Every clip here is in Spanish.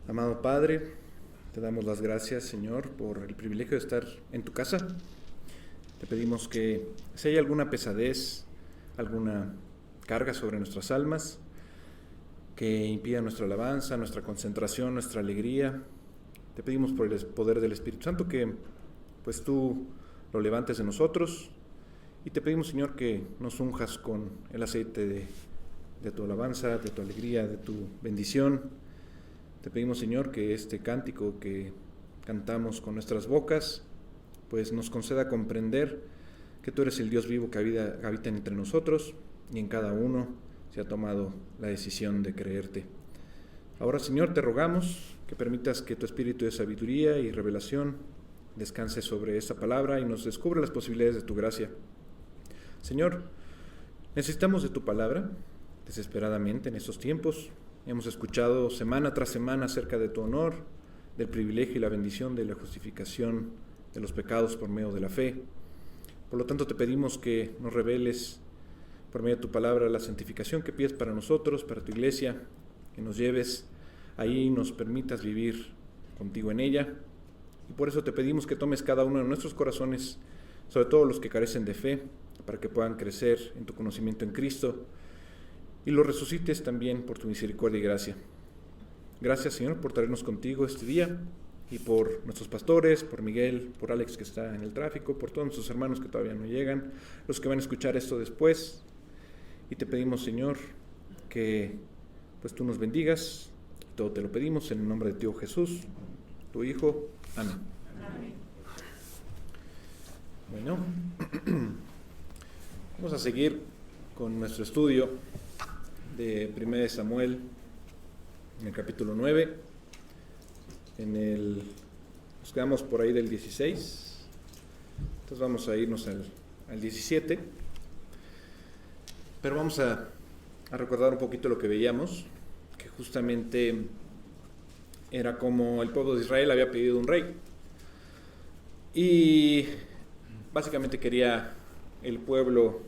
Amado Padre, te damos las gracias, Señor, por el privilegio de estar en tu casa. Te pedimos que si hay alguna pesadez, alguna carga sobre nuestras almas, que impida nuestra alabanza, nuestra concentración, nuestra alegría, te pedimos por el poder del Espíritu Santo que pues tú lo levantes de nosotros, y te pedimos, Señor, que nos unjas con el aceite de tu alabanza, de tu alegría, de tu bendición. Te pedimos, Señor, que este cántico que cantamos con nuestras bocas, pues nos conceda comprender que tú eres el Dios vivo que habita entre nosotros, y en cada uno se ha tomado la decisión de creerte. Ahora, Señor, te rogamos que permitas que tu espíritu de sabiduría y revelación descanse sobre esta palabra y nos descubra las posibilidades de tu gracia. Señor, necesitamos de tu palabra desesperadamente en estos tiempos. Hemos escuchado semana tras semana acerca de tu honor, del privilegio y la bendición de la justificación de los pecados por medio de la fe. Por lo tanto, te pedimos que nos reveles por medio de tu palabra la santificación que pides para nosotros, para tu iglesia, que nos lleves ahí y nos permitas vivir contigo en ella. Y por eso te pedimos que tomes cada uno de nuestros corazones, sobre todo los que carecen de fe, para que puedan crecer en tu conocimiento en Cristo, y los resucites también por tu misericordia y gracia. Gracias, Señor, por traernos contigo este día, y por nuestros pastores, por Miguel, por Alex que está en el tráfico, por todos nuestros hermanos que todavía no llegan, los que van a escuchar esto después. Y te pedimos, Señor, que pues tú nos bendigas. Todo te lo pedimos en el nombre de tu Hijo Jesús, tu Hijo. Amén. Amén. Bueno, vamos a seguir con nuestro estudio de 1 Samuel en el capítulo 9. Nos quedamos por ahí del 16. Entonces vamos a irnos al 17. Pero vamos a recordar un poquito lo que veíamos, que justamente era como el pueblo de Israel había pedido un rey. Y básicamente quería el pueblo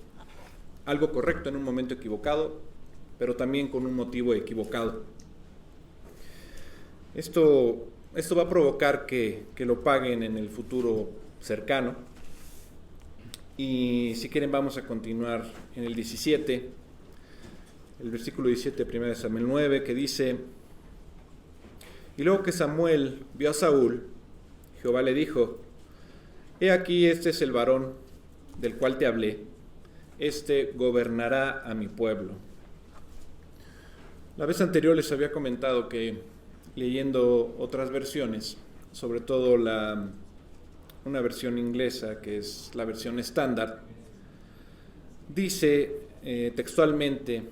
algo correcto en un momento equivocado, pero también con un motivo equivocado. Esto va a provocar que lo paguen en el futuro cercano. Y si quieren vamos a continuar en el 17, el versículo 17 de 1 Samuel 9, que dice: Y luego que Samuel vio a Saúl, Jehová le dijo: He aquí, este es el varón del cual te hablé, este gobernará a mi pueblo. La vez anterior les había comentado que leyendo otras versiones, sobre todo una versión inglesa que es la versión estándar, dice textualmente: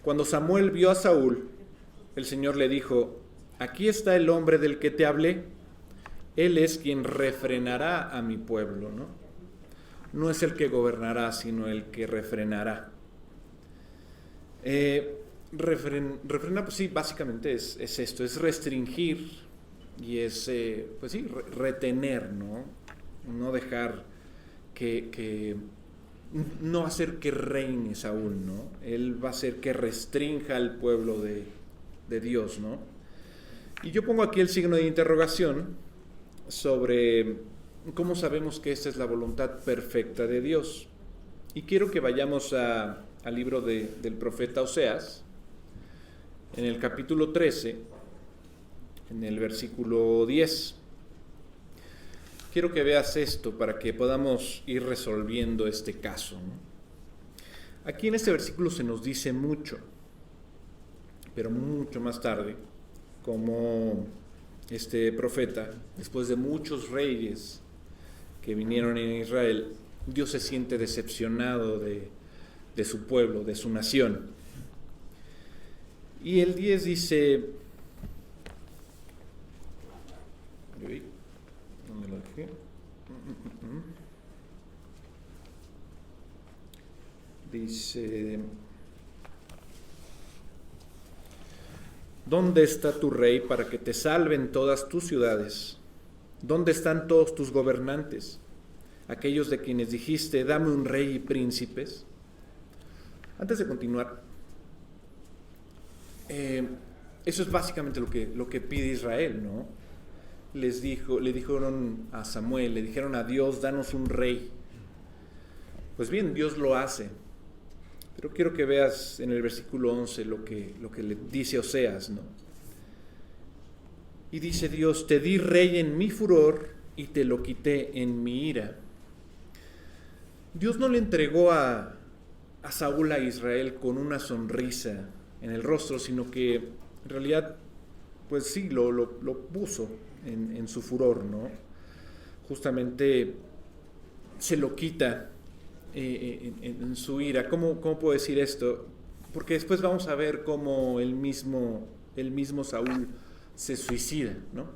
cuando Samuel vio a Saúl, el Señor le dijo: aquí está el hombre del que te hablé, él es quien refrenará a mi pueblo, ¿no? No es el que gobernará, sino el que refrenará. Refrenar, pues sí, básicamente es esto, es restringir y es, pues sí, retener, ¿no? No dejar no hacer que reine Saúl, ¿no? Él va a hacer que restrinja al pueblo de Dios, ¿no? Y yo pongo aquí el signo de interrogación sobre cómo sabemos que esta es la voluntad perfecta de Dios. Y quiero que vayamos al libro del profeta Oseas, en el capítulo 13, en el versículo 10. Quiero que veas esto para que podamos ir resolviendo este caso, ¿no? Aquí en este versículo se nos dice mucho, pero mucho más tarde, como este profeta, después de muchos reyes que vinieron en Israel, Dios se siente decepcionado de su pueblo, de su nación. Y el 10 dice... ¿Dónde lo dejé? Dice: ¿dónde está tu rey para que te salven todas tus ciudades? ¿Dónde están todos tus gobernantes? Aquellos de quienes dijiste: dame un rey y príncipes. Antes de continuar, Eso es básicamente lo que pide Israel, ¿no? Le dijeron a Samuel, le dijeron a Dios, danos un rey. Pues bien, Dios lo hace. Pero quiero que veas en el versículo 11 lo que le dice Oseas, ¿no? Y dice Dios, te di rey en mi furor y te lo quité en mi ira. Dios no le entregó a Saúl a Israel con una sonrisa en el rostro, sino que en realidad, pues sí, lo puso en su furor, ¿no? Justamente se lo quita en su ira. ¿Cómo puedo decir esto? Porque después vamos a ver cómo el mismo Saúl se suicida, ¿no?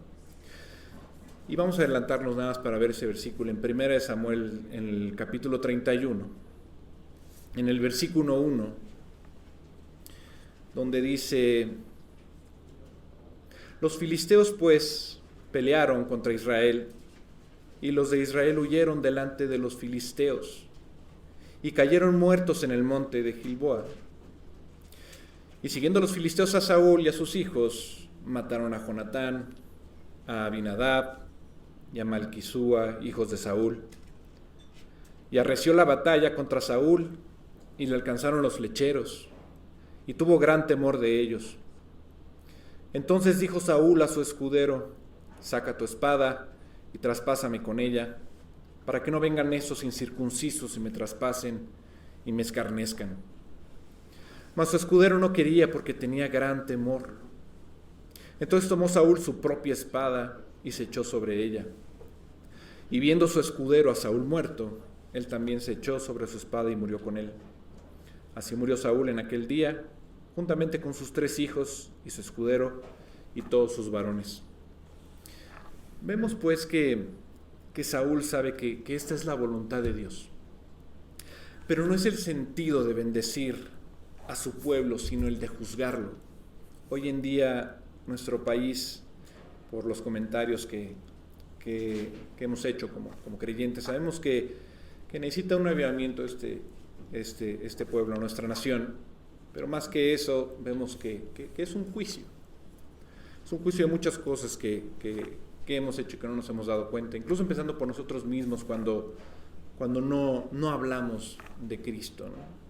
Y vamos a adelantarnos nada más para ver ese versículo en 1 Samuel, en el capítulo 31, en el versículo 1, donde dice: los filisteos pues pelearon contra Israel, y los de Israel huyeron delante de los filisteos, y cayeron muertos en el monte de Gilboa. Y siguiendo los filisteos a Saúl y a sus hijos, mataron a Jonatán, a Abinadab y a Malquisúa, hijos de Saúl. Y arreció la batalla contra Saúl, y le alcanzaron los flecheros, y tuvo gran temor de ellos. Entonces dijo Saúl a su escudero: saca tu espada y traspásame con ella, para que no vengan esos incircuncisos y me traspasen y me escarnezcan. Mas su escudero no quería, porque tenía gran temor. Entonces tomó Saúl su propia espada y se echó sobre ella. Y viendo su escudero a Saúl muerto, él también se echó sobre su espada y murió con él. Así murió Saúl en aquel día, juntamente con sus 3 hijos y su escudero y todos sus varones. Vemos pues que Saúl sabe que esta es la voluntad de Dios. Pero no es el sentido de bendecir a su pueblo, sino el de juzgarlo. Hoy en día nuestro país, por los comentarios que hemos hecho como creyentes, sabemos que necesita un avivamiento este pueblo, nuestra nación. Pero más que eso, vemos que es un juicio. Es un juicio de muchas cosas que hemos hecho y que no nos hemos dado cuenta, incluso empezando por nosotros mismos cuando no hablamos de Cristo, ¿no?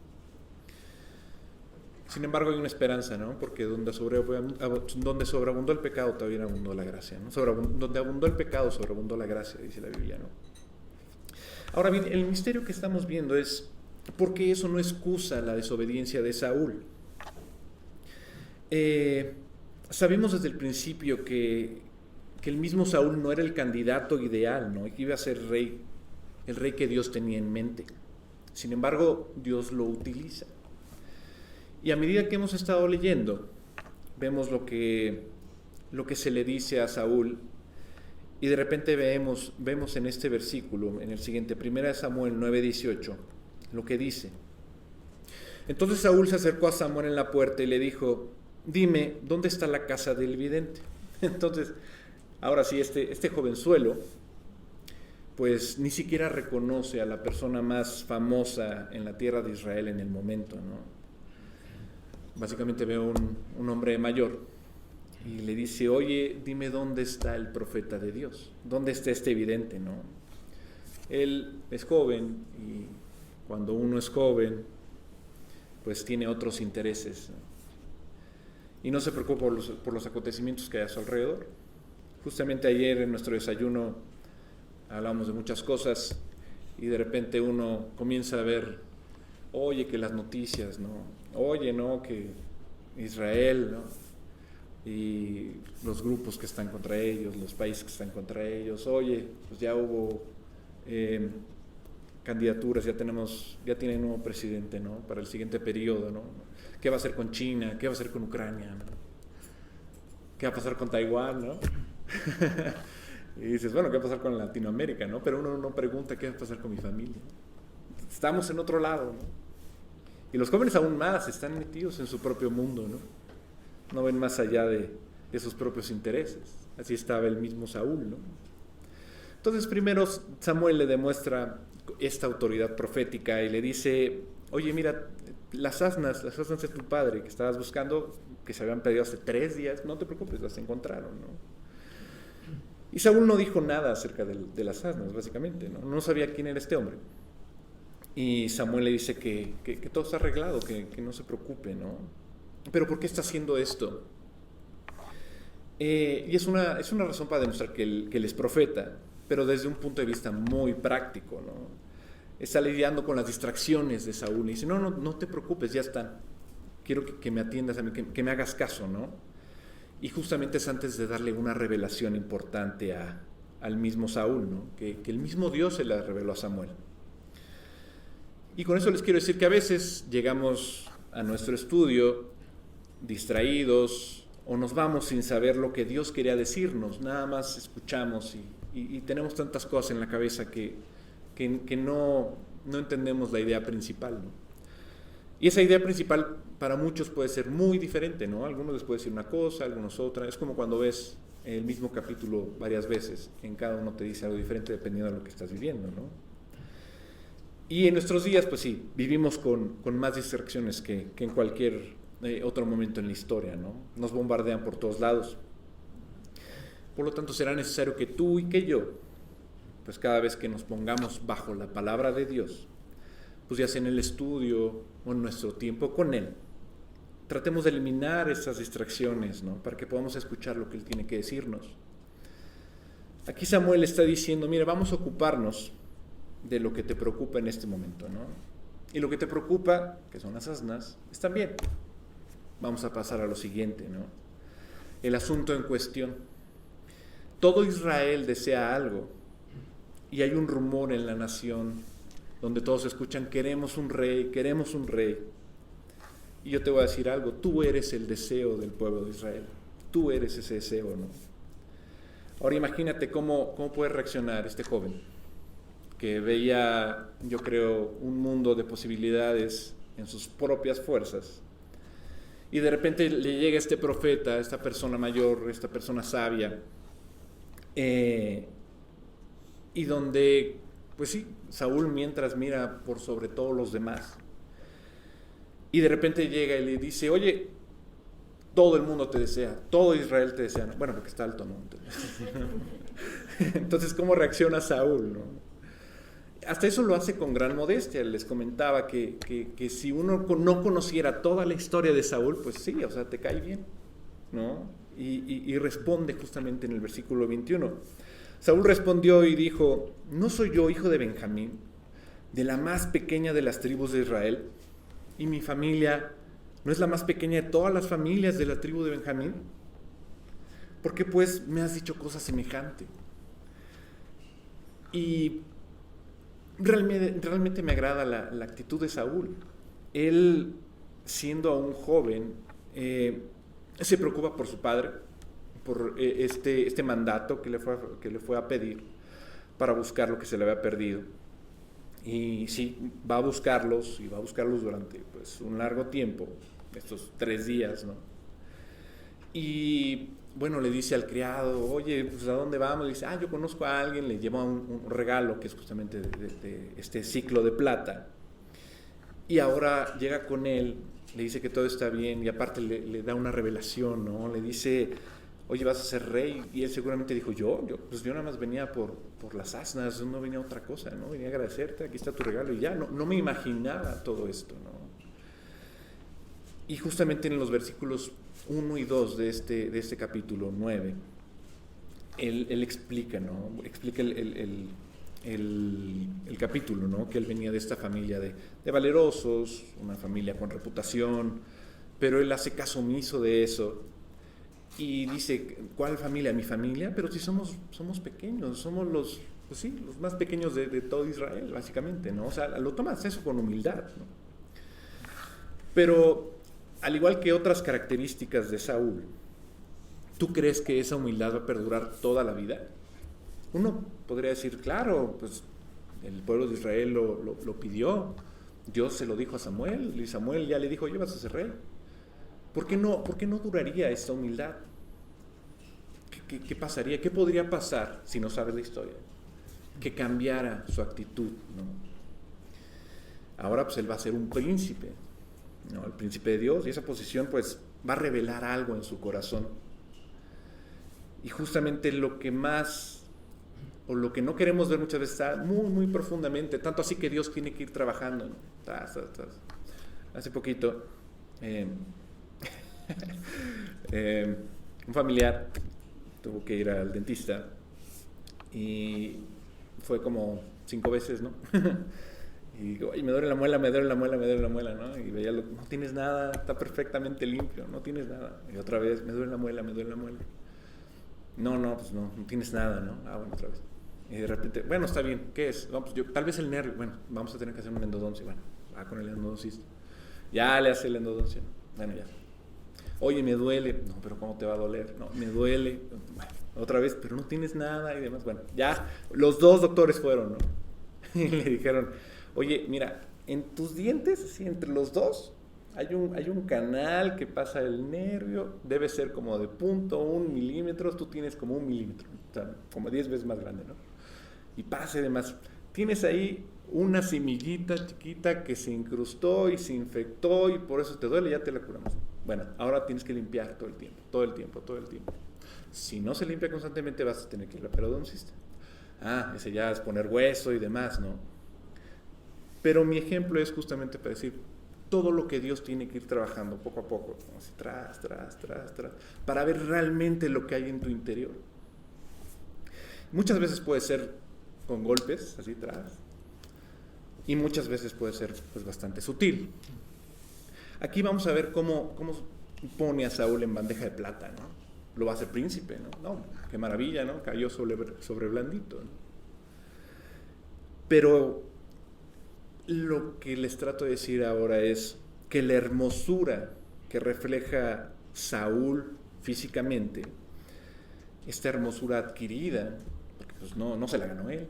Sin embargo, hay una esperanza, ¿no? Porque donde sobreabundó el pecado, también abundó la gracia, ¿no? Donde abundó el pecado, sobreabundó la gracia, dice la Biblia, ¿no? Ahora bien, el misterio que estamos viendo es por qué eso no excusa la desobediencia de Saúl. Sabemos desde el principio que el mismo Saúl no era el candidato ideal, ¿no? Que iba a ser el rey que Dios tenía en mente. Sin embargo, Dios lo utiliza. Y a medida que hemos estado leyendo, vemos lo que se le dice a Saúl, y de repente vemos en este versículo, en el siguiente, 1 Samuel 9:18, lo que dice. Entonces Saúl se acercó a Samuel en la puerta y le dijo: dime, ¿dónde está la casa del vidente? Entonces, ahora sí, este jovenzuelo, pues ni siquiera reconoce a la persona más famosa en la tierra de Israel en el momento, ¿no? Básicamente ve un hombre mayor y le dice: oye, dime dónde está el profeta de Dios, dónde está este vidente, ¿no? Él es joven, y cuando uno es joven, pues tiene otros intereses, ¿no? Y no se preocupa por los acontecimientos que hay a su alrededor. Justamente ayer en nuestro desayuno hablamos de muchas cosas, y de repente uno comienza a ver, oye, que las noticias, ¿no? Oye, ¿no? Que Israel, ¿no? Y los grupos que están contra ellos, los países que están contra ellos. Oye, pues ya hubo candidaturas, ya tiene nuevo presidente, ¿no? Para el siguiente periodo, ¿no? ¿Qué va a hacer con China? ¿Qué va a hacer con Ucrania? ¿No? ¿Qué va a pasar con Taiwán, no? Y dices, bueno, ¿qué va a pasar con Latinoamérica, no? Pero uno no pregunta qué va a pasar con mi familia. Estamos en otro lado, ¿no? Y los jóvenes aún más están metidos en su propio mundo, ¿no? No ven más allá de sus propios intereses. Así estaba el mismo Saúl, ¿no? Entonces primero Samuel le demuestra esta autoridad profética y le dice: oye, mira, las asnas de tu padre que estabas buscando, que se habían perdido hace 3 días, no te preocupes, las encontraron, ¿no? Y Saúl no dijo nada acerca de las asnas, básicamente, ¿no? No sabía quién era este hombre. Y Samuel le dice que todo está arreglado, que no se preocupe, ¿no? Pero ¿por qué está haciendo esto? Y es una razón para demostrar que él es profeta, pero desde un punto de vista muy práctico, ¿no? Está lidiando con las distracciones de Saúl y dice, no te preocupes, ya está. Quiero que me atiendas a mí, que me hagas caso, ¿no? Y justamente es antes de darle una revelación importante al mismo Saúl, ¿no? Que el mismo Dios se la reveló a Samuel. Y con eso les quiero decir que a veces llegamos a nuestro estudio distraídos o nos vamos sin saber lo que Dios quería decirnos, nada más escuchamos y tenemos tantas cosas en la cabeza que no entendemos la idea principal, ¿no? Y esa idea principal para muchos puede ser muy diferente, ¿no? Algunos les puede decir una cosa, algunos otra. Es como cuando ves el mismo capítulo varias veces, en cada uno te dice algo diferente dependiendo de lo que estás viviendo, ¿no? Y en nuestros días, pues sí, vivimos con más distracciones que en cualquier otro momento en la historia, ¿no? Nos bombardean por todos lados. Por lo tanto, será necesario que tú y que yo, pues cada vez que nos pongamos bajo la palabra de Dios, pues ya sea en el estudio o en nuestro tiempo con Él, tratemos de eliminar esas distracciones, ¿no? Para que podamos escuchar lo que Él tiene que decirnos. Aquí Samuel está diciendo, mira, vamos a ocuparnos de lo que te preocupa en este momento, ¿no? Y lo que te preocupa, que son las asnas, está bien. Vamos a pasar a lo siguiente, ¿no? El asunto en cuestión. Todo Israel desea algo y hay un rumor en la nación donde todos escuchan, queremos un rey, queremos un rey. Y yo te voy a decir algo, tú eres el deseo del pueblo de Israel. Tú eres ese deseo, ¿no? Ahora imagínate cómo puede reaccionar este joven, que veía, yo creo, un mundo de posibilidades en sus propias fuerzas. Y de repente le llega este profeta, esta persona mayor, esta persona sabia, y donde, pues sí, Saúl mientras mira por sobre todos los demás. Y de repente llega y le dice, oye, todo el mundo te desea, todo Israel te desea. Bueno, porque está alto, ¿no? Entonces, ¿cómo reacciona Saúl, no? Hasta eso lo hace con gran modestia. Les comentaba que si uno no conociera toda la historia de Saúl, pues sí, o sea, te cae bien, ¿no? Y responde justamente en el versículo 21. Saúl respondió y dijo, ¿no soy yo hijo de Benjamín, de la más pequeña de las tribus de Israel? ¿Y mi familia no es la más pequeña de todas las familias de la tribu de Benjamín? ¿Por qué pues me has dicho cosa semejante? Y realmente me agrada la actitud de Saúl. Él, siendo aún joven, se preocupa por su padre, por este mandato que le fue a pedir para buscar lo que se le había perdido. Y sí, va a buscarlos durante pues, un largo tiempo, estos 3 días, ¿no? Y bueno, le dice al criado, oye, pues ¿a dónde vamos? Le dice, yo conozco a alguien, le lleva un regalo que es justamente de este ciclo de plata. Y ahora llega con él, le dice que todo está bien y aparte le da una revelación, ¿no? Le dice, oye, vas a ser rey. Y él seguramente dijo, yo nada más venía por las asnas, no venía a otra cosa, ¿no? Venía a agradecerte, aquí está tu regalo y ya, no me imaginaba todo esto, ¿no? Y justamente en los versículos 1 y 2 de este capítulo 9, él explica, ¿no? Explica el capítulo, ¿no? Que él venía de esta familia de valerosos, una familia con reputación, pero él hace caso omiso de eso y dice, ¿cuál familia? Mi familia, pero si somos pequeños, somos los más pequeños de todo Israel, básicamente, ¿no? O sea, lo tomas eso con humildad, ¿no? Pero al igual que otras características de Saúl, ¿tú crees que esa humildad va a perdurar toda la vida? Uno podría decir, claro, pues el pueblo de Israel lo pidió, Dios se lo dijo a Samuel, y Samuel ya le dijo, oye, vas a ser rey. ¿Por qué no duraría esta humildad? ¿Qué pasaría? ¿Qué podría pasar si no sabes la historia? Que cambiara su actitud, ¿no? Ahora pues él va a ser un príncipe, ¿no? El príncipe de Dios, y esa posición pues va a revelar algo en su corazón. Y justamente lo que más, o lo que no queremos ver muchas veces, está muy, muy profundamente, tanto así que Dios tiene que ir trabajando, ¿no? Hace poquito, un familiar tuvo que ir al dentista y fue como 5 veces, ¿no? Y digo, ay, me duele la muela, ¿no? Y veía, no tienes nada, está perfectamente limpio, no tienes nada. Y otra vez, me duele la muela. No, pues no tienes nada, ¿no? Ah, bueno, otra vez. Y de repente, bueno, está bien, ¿qué es? No, pues tal vez el nervio, bueno, vamos a tener que hacer una endodoncia. Bueno, va con el endodoncista. Ya le hace la endodoncia. Bueno, ya. Oye, me duele. No, pero ¿cómo te va a doler? No, me duele. Bueno, otra vez, pero no tienes nada y demás. Bueno, ya los 2 doctores fueron, ¿no? Y le dijeron, oye, mira, en tus dientes, así, entre los 2, hay un canal que pasa el nervio, debe ser como de 0.1 milímetros, tú tienes como 1 milímetro, o sea, como 10 veces más grande, ¿no? Y pase de más. Tienes ahí una semillita chiquita que se incrustó y se infectó y por eso te duele, ya te la curamos. Bueno, ahora tienes que limpiar todo el tiempo. Si no se limpia constantemente vas a tener que ir a la periodoncista. Ese ya es poner hueso y demás, ¿no? Pero mi ejemplo es justamente para decir todo lo que Dios tiene que ir trabajando poco a poco, así, tras, para ver realmente lo que hay en tu interior. Muchas veces puede ser con golpes, así tras, y muchas veces puede ser pues bastante sutil. Aquí vamos a ver cómo pone a Saúl en bandeja de plata, ¿no? Lo hace príncipe, ¿no? No, qué maravilla, ¿no? Cayó sobre blandito, ¿no? Pero lo que les trato de decir ahora es que la hermosura que refleja Saúl físicamente, esta hermosura adquirida, porque pues no se la ganó él,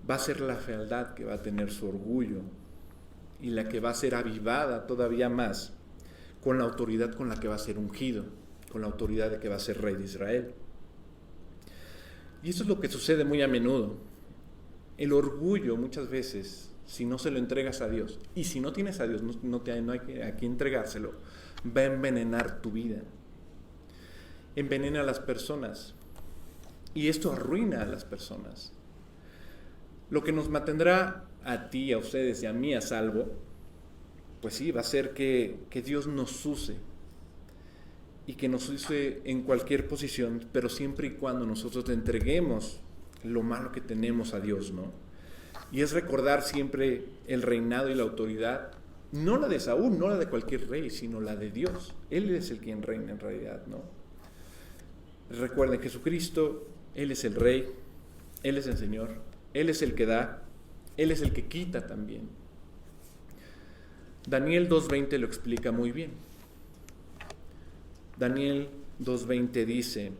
va a ser la fealdad que va a tener su orgullo y la que va a ser avivada todavía más con la autoridad con la que va a ser ungido, con la autoridad de que va a ser rey de Israel. Y eso es lo que sucede muy a menudo. El orgullo muchas veces, si no se lo entregas a Dios, y si no tienes a Dios, no hay a quien entregárselo, va a envenenar tu vida. Envenena a las personas. Y esto arruina a las personas. Lo que nos mantendrá a ti, a ustedes y a mí a salvo, pues sí, va a ser que Dios nos use. Y que nos use en cualquier posición, pero siempre y cuando nosotros le entreguemos lo malo que tenemos a Dios, ¿no? Y es recordar siempre el reinado y la autoridad, no la de Saúl, no la de cualquier rey, sino la de Dios. Él es el quien reina en realidad, ¿no? Recuerden, Jesucristo, Él es el Rey, Él es el Señor, Él es el que da, Él es el que quita también. Daniel 2:20 lo explica muy bien. Daniel 2:20 dice,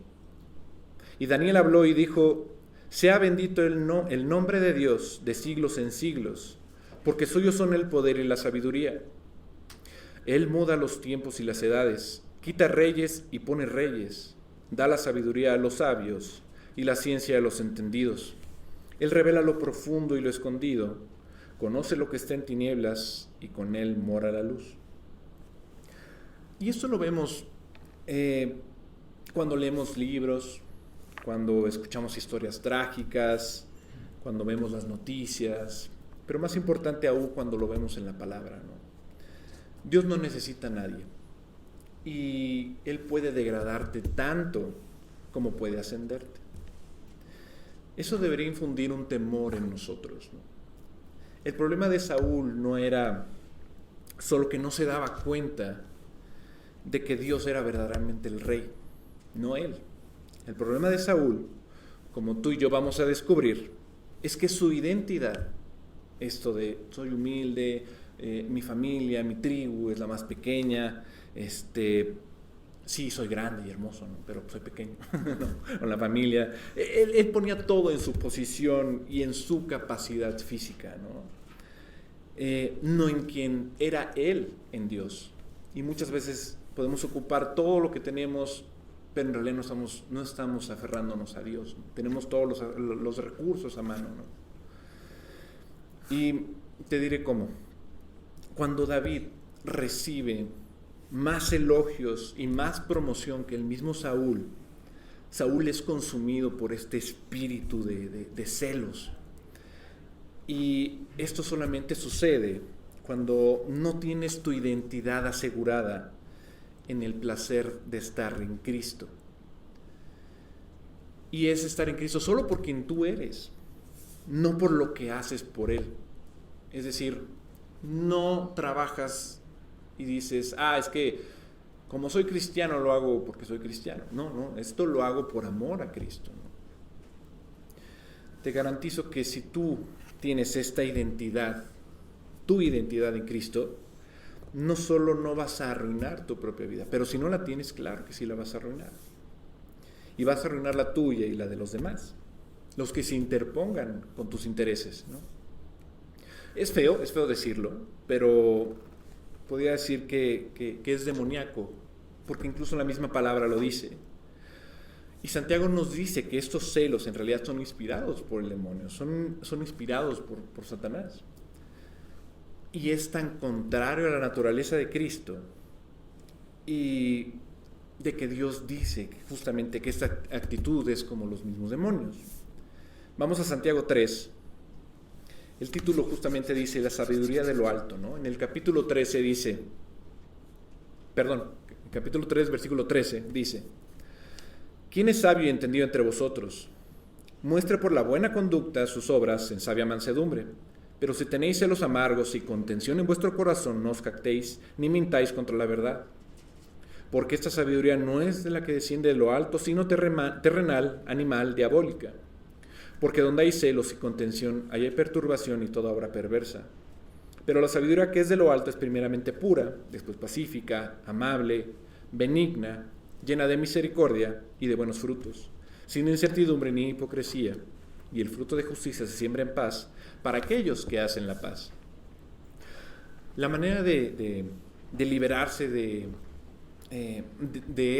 y Daniel habló y dijo, sea bendito el nombre de Dios de siglos en siglos, porque suyos son el poder y la sabiduría. Él muda los tiempos y las edades, quita reyes y pone reyes, da la sabiduría a los sabios y la ciencia a los entendidos. Él revela lo profundo y lo escondido, conoce lo que está en tinieblas y con él mora la luz. Y esto lo vemos cuando leemos libros, cuando escuchamos historias trágicas, cuando vemos las noticias, pero más importante aún cuando lo vemos en la palabra, ¿no? Dios no necesita a nadie y Él puede degradarte tanto como puede ascenderte. Eso debería infundir un temor en nosotros, ¿no? El problema de Saúl no era solo que no se daba cuenta de que Dios era verdaderamente el rey, no él. El problema de Saúl, como tú y yo vamos a descubrir, es que su identidad, esto de soy humilde, mi familia, mi tribu es la más pequeña, sí, soy grande y hermoso, ¿no? Pero soy pequeño, ¿no? Con la familia. Él ponía todo en su posición y en su capacidad física, ¿no? No en quien era él en Dios. Y muchas veces podemos ocupar todo lo que tenemos, pero en realidad no estamos aferrándonos a Dios, ¿no? Tenemos todos los recursos a mano, ¿no? Y te diré cómo. Cuando David recibe más elogios y más promoción que el mismo Saúl, Saúl es consumido por este espíritu de celos. Y esto solamente sucede cuando no tienes tu identidad asegurada en el placer de estar en Cristo. Y es estar en Cristo solo por quien tú eres, no por lo que haces por Él. Es decir, no trabajas y dices, es que como soy cristiano lo hago porque soy cristiano. No, esto lo hago por amor a Cristo, ¿no? Te garantizo que si tú tienes esta identidad, tu identidad en Cristo, no solo no vas a arruinar tu propia vida, pero si no la tienes, claro que sí la vas a arruinar. Y vas a arruinar la tuya y la de los demás, los que se interpongan con tus intereses, ¿no? Es feo decirlo, pero podría decir que es demoníaco, porque incluso la misma palabra lo dice. Y Santiago nos dice que estos celos en realidad son inspirados por el demonio, son inspirados por Satanás. Y es tan contrario a la naturaleza de Cristo y de que Dios dice justamente que esta actitud es como los mismos demonios. Vamos a Santiago 3. El título justamente dice la sabiduría de lo alto, ¿no? En el capítulo 13 dice, capítulo 3, versículo 13 dice: ¿Quién es sabio y entendido entre vosotros? Muestre por la buena conducta sus obras en sabia mansedumbre. Pero si tenéis celos amargos y contención en vuestro corazón, no os jactéis ni mintáis contra la verdad. Porque esta sabiduría no es de la que desciende de lo alto, sino terrenal, animal, diabólica. Porque donde hay celos y contención, ahí hay perturbación y toda obra perversa. Pero la sabiduría que es de lo alto es primeramente pura, después pacífica, amable, benigna, llena de misericordia y de buenos frutos, sin incertidumbre ni hipocresía, y el fruto de justicia se siembra en paz para aquellos que hacen la paz. La manera de liberarse de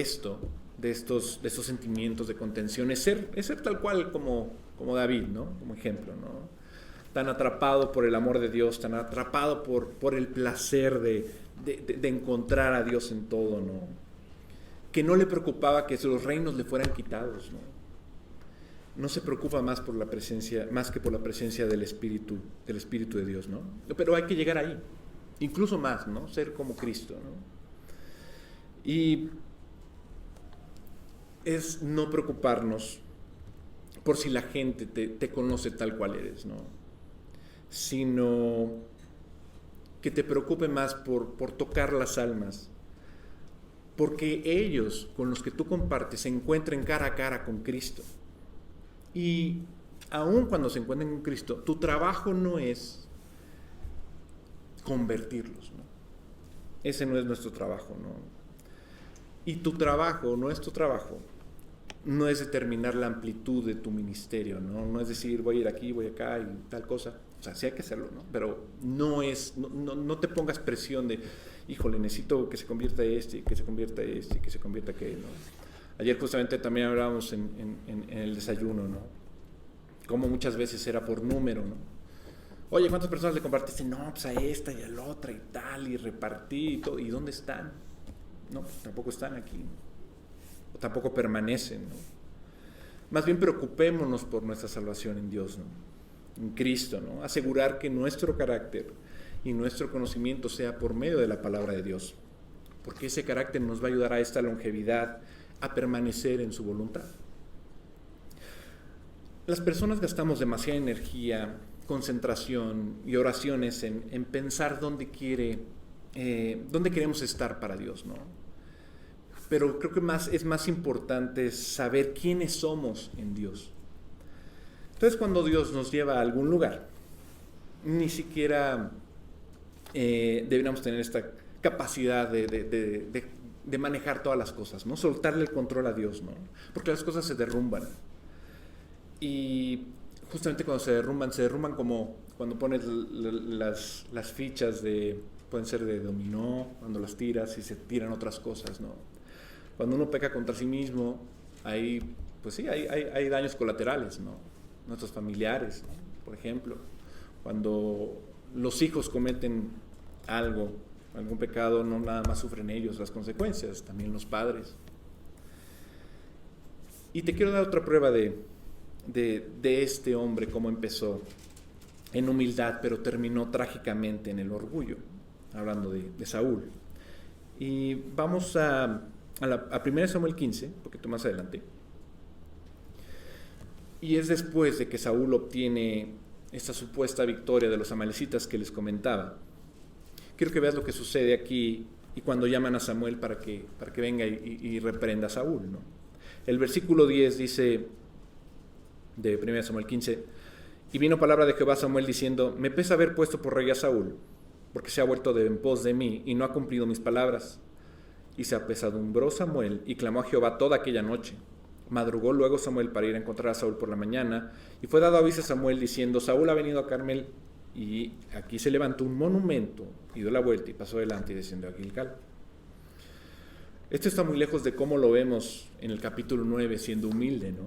esto, de estos sentimientos de contención, es ser tal cual como David, ¿no? Como ejemplo, ¿no? Tan atrapado por el amor de Dios, tan atrapado por el placer de encontrar a Dios en todo, ¿no? Que no le preocupaba que los reinos le fueran quitados, ¿no? No se preocupa más que por la presencia del Espíritu de Dios, ¿no? Pero hay que llegar ahí, incluso más, ¿no? Ser como Cristo, ¿no? Y es no preocuparnos por si la gente te conoce tal cual eres, ¿no? Sino que te preocupe más por tocar las almas, porque ellos con los que tú compartes se encuentren cara a cara con Cristo. Y aun cuando se encuentren con Cristo, tu trabajo no es convertirlos, ¿no? Ese no es nuestro trabajo, ¿no? Y nuestro trabajo, no es determinar la amplitud de tu ministerio, ¿no? No es decir, voy a ir aquí, voy acá y tal cosa. O sea, sí hay que hacerlo, ¿no? Pero no te pongas presión de, híjole, necesito que se convierta que se convierta que se convierta aquel, ¿no? Ayer justamente también hablábamos en el desayuno, ¿no? Como muchas veces era por número, ¿no? Oye, ¿cuántas personas le compartiste? No, pues a esta y a la otra y tal, y repartí y todo. ¿Y dónde están? No, pues tampoco están aquí, ¿no? O tampoco permanecen, ¿no? Más bien preocupémonos por nuestra salvación en Dios, ¿no? En Cristo, ¿no? Asegurar que nuestro carácter y nuestro conocimiento sea por medio de la palabra de Dios, porque ese carácter nos va a ayudar a esta longevidad, a permanecer en su voluntad. Las personas gastamos demasiada energía, concentración y oraciones en pensar dónde queremos estar para Dios, ¿no? Pero creo que es más importante saber quiénes somos en Dios. Entonces, cuando Dios nos lleva a algún lugar, ni siquiera deberíamos tener esta capacidad de manejar todas las cosas, ¿no? Soltarle el control a Dios, ¿no? Porque las cosas se derrumban. Y justamente cuando se derrumban como cuando pones las fichas pueden ser de dominó, cuando las tiras y se tiran otras cosas, ¿no? Cuando uno peca contra sí mismo, hay daños colaterales, ¿no? Nuestros familiares, ¿no? Por ejemplo, cuando los hijos cometen algo Algún pecado no nada más sufren ellos las consecuencias, también los padres. Y te quiero dar otra prueba de este hombre, cómo empezó en humildad, pero terminó trágicamente en el orgullo, hablando de Saúl. Y vamos a 1 Samuel 15, un poquito más adelante. Y es después de que Saúl obtiene esta supuesta victoria de los amalecitas que les comentaba. Quiero que veas lo que sucede aquí y cuando llaman a Samuel para que venga y reprenda a Saúl, ¿no? El versículo 10 dice, de 1 Samuel 15, y vino palabra de Jehová a Samuel diciendo, me pesa haber puesto por rey a Saúl, porque se ha vuelto en pos de mí y no ha cumplido mis palabras. Y se apesadumbró Samuel y clamó a Jehová toda aquella noche. Madrugó luego Samuel para ir a encontrar a Saúl por la mañana, y fue dado aviso a Samuel diciendo, Saúl ha venido a Carmel, y aquí se levantó un monumento, y dio la vuelta y pasó delante y descendió a Gilgal. Esto está muy lejos de cómo lo vemos en el capítulo 9, siendo humilde, ¿no?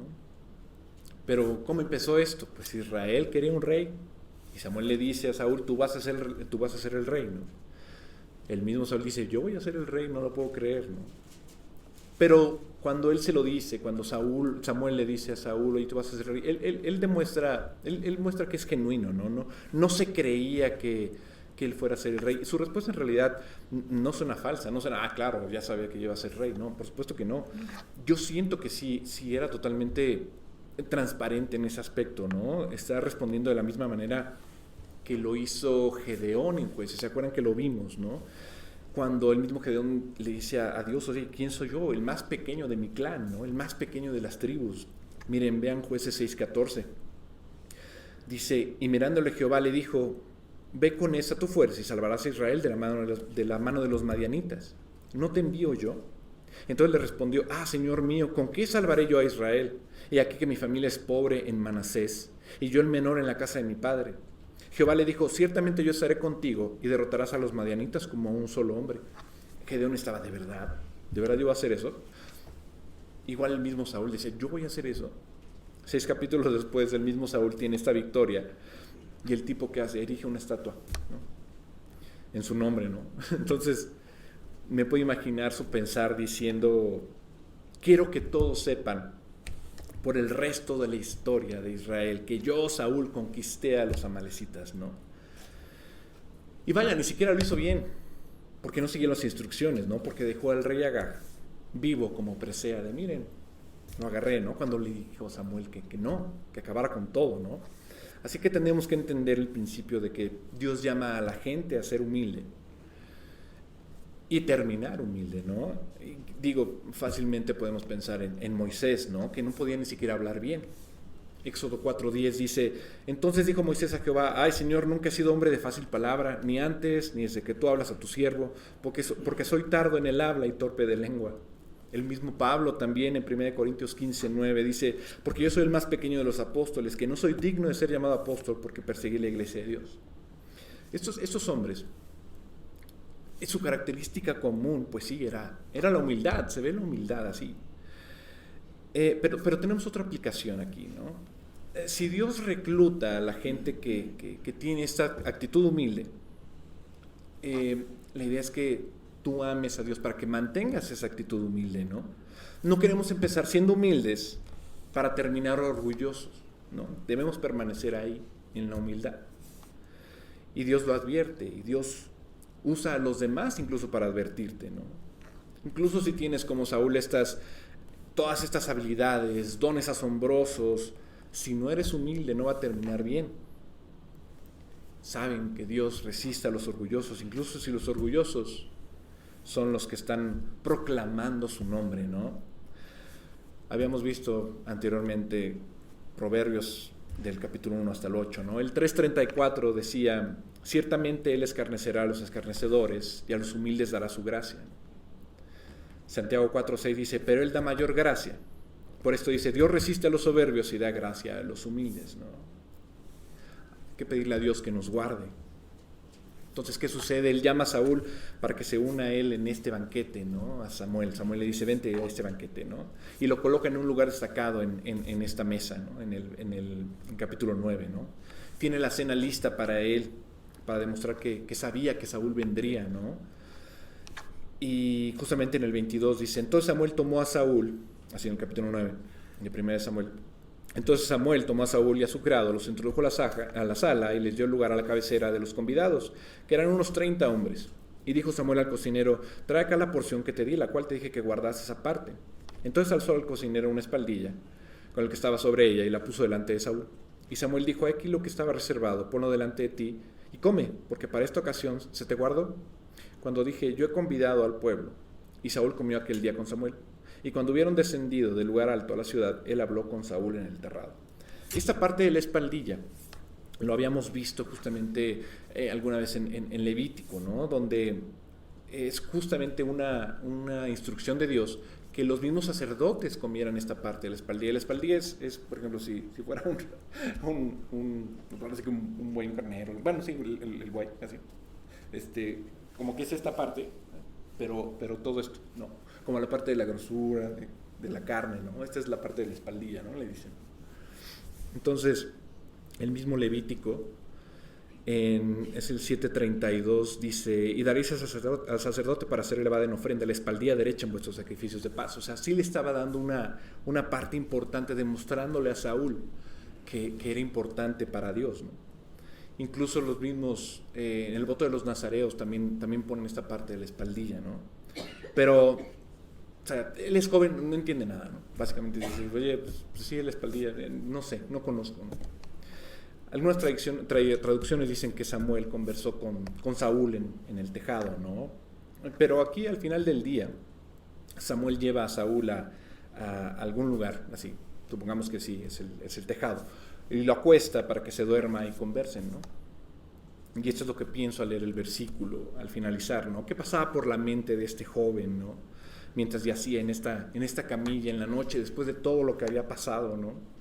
Pero ¿cómo empezó esto? Pues Israel quería un rey, y Samuel le dice a Saúl, tú vas a ser el rey, ¿no? El mismo Saúl dice, yo voy a ser el rey, no lo puedo creer, ¿no? Pero cuando él se lo dice, cuando Samuel le dice a Saúl, oye, tú vas a ser rey, él muestra que es genuino, no se creía que él fuera a ser el rey. Su respuesta en realidad no suena falsa, no suena, claro, ya sabía que yo iba a ser rey, no, por supuesto que no. Yo siento que sí era totalmente transparente en ese aspecto, ¿no? Está respondiendo de la misma manera que lo hizo Gedeón en Jueces. ¿Se acuerdan que lo vimos, no? Cuando el mismo Gedeón le dice a Dios, oye, ¿quién soy yo? El más pequeño de mi clan, ¿no? El más pequeño de las tribus. Miren, vean Jueces 6:14. Dice, y mirándole Jehová le dijo, ve con esa tu fuerza y salvarás a Israel de la mano de los madianitas. ¿No te envío yo? Entonces le respondió, Señor mío, ¿con qué salvaré yo a Israel? Y aquí que mi familia es pobre en Manasés, y yo el menor en la casa de mi padre. Jehová le dijo, ciertamente yo estaré contigo y derrotarás a los madianitas como un solo hombre. Gedeón estaba, ¿de verdad yo voy a hacer eso? Igual el mismo Saúl dice, yo voy a hacer eso. 6 capítulos después, el mismo Saúl tiene esta victoria, y el tipo que hace, erige una estatua, ¿no? En su nombre, ¿no? Entonces, me puedo imaginar su pensar diciendo, quiero que todos sepan por el resto de la historia de Israel que yo, Saúl, conquisté a los amalecitas, ¿no? Y vaya, ni siquiera lo hizo bien, porque no siguió las instrucciones, ¿no? Porque dejó al rey Agag vivo como presea de, miren, lo agarré, ¿no? Cuando le dijo a Samuel que no, que acabara con todo, ¿no? Así que tenemos que entender el principio de que Dios llama a la gente a ser humilde y terminar humilde, ¿no? Y digo, fácilmente podemos pensar en Moisés, ¿no? Que no podía ni siquiera hablar bien. Éxodo 4:10 dice, entonces dijo Moisés a Jehová, ay Señor, nunca he sido hombre de fácil palabra, ni antes, ni desde que tú hablas a tu siervo, porque soy tardo en el habla y torpe de lengua. El mismo Pablo también en 1 Corintios 15:9 dice, porque yo soy el más pequeño de los apóstoles, que no soy digno de ser llamado apóstol porque perseguí la iglesia de Dios. Estos hombres, su característica común, pues sí, era la humildad, se ve la humildad así. Pero tenemos otra aplicación aquí, ¿no? Si Dios recluta a la gente que tiene esta actitud humilde, la idea es que tú ames a Dios para que mantengas esa actitud humilde, ¿no? No queremos empezar siendo humildes para terminar orgullosos, ¿no? Debemos permanecer ahí, en la humildad. Y Dios lo advierte, y Dios usa a los demás incluso para advertirte, ¿no? Incluso si tienes como Saúl todas estas habilidades, dones asombrosos, si no eres humilde no va a terminar bien. Saben que Dios resiste a los orgullosos, incluso si los orgullosos son los que están proclamando su nombre, ¿no? Habíamos visto anteriormente Proverbios del capítulo 1 hasta el 8, ¿no? El 3:34 decía, ciertamente Él escarnecerá a los escarnecedores y a los humildes dará su gracia. Santiago 4:6 dice, pero Él da mayor gracia. Por esto dice, Dios resiste a los soberbios y da gracia a los humildes, ¿no? Hay que pedirle a Dios que nos guarde. Entonces, ¿qué sucede? Él llama a Saúl para que se una a él en este banquete, ¿no? A Samuel. Samuel le dice, vente a este banquete, ¿no? Y lo coloca en un lugar destacado en esta mesa, ¿no? En capítulo 9, ¿no? Tiene la cena lista para él, para demostrar que sabía que Saúl vendría, ¿no? Y justamente en el 22 dice, entonces Samuel tomó a Saúl, así en el capítulo 9, de 1 Samuel. Entonces Samuel tomó a Saúl y a su criado, los introdujo a la sala y les dio lugar a la cabecera de los convidados, que eran unos 30 hombres. Y dijo Samuel al cocinero, trae acá la porción que te di, la cual te dije que guardases aparte. Entonces alzó al cocinero una espaldilla con el que estaba sobre ella y la puso delante de Saúl. Y Samuel dijo, aquí lo que estaba reservado, ponlo delante de ti y come, porque para esta ocasión se te guardó. Cuando dije, yo he convidado al pueblo. Y Saúl comió aquel día con Samuel. Y cuando hubieron descendido del lugar alto a la ciudad, él habló con Saúl en el terrado. Esta parte de la espaldilla lo habíamos visto justamente alguna vez en Levítico, ¿no? Donde es justamente una instrucción de Dios que los mismos sacerdotes comieran esta parte de la espaldilla. La espaldilla es por ejemplo, si fuera un buey, un carnero, bueno, sí, el buey, así. Como que es esta parte, pero todo esto, no. Como la parte de la grosura, de la carne, ¿no? Esta es la parte de la espaldilla, ¿no? Le dicen. Entonces, el mismo Levítico, es el 7:32, dice, y daréis al sacerdote para ser elevada en ofrenda la espaldilla derecha en vuestros sacrificios de paz. O sea, sí le estaba dando una parte importante, demostrándole a Saúl que era importante para Dios, ¿no? Incluso los mismos, en el voto de los nazareos también ponen esta parte de la espaldilla, ¿no? Pero, o sea, él es joven, no entiende nada, ¿no? Básicamente dice, oye, pues sí, la espaldilla, no sé, no conozco, ¿no? Algunas traducciones dicen que Samuel conversó con Saúl en el tejado, ¿no? Pero aquí, al final del día, Samuel lleva a Saúl a algún lugar, así, supongamos que sí, es el tejado, y lo acuesta para que se duerma y conversen, ¿no? Y esto es lo que pienso al leer el versículo, al finalizar, ¿no? ¿Qué pasaba por la mente de este joven, ¿no? Mientras yacía en esta camilla en la noche, después de todo lo que había pasado, ¿no?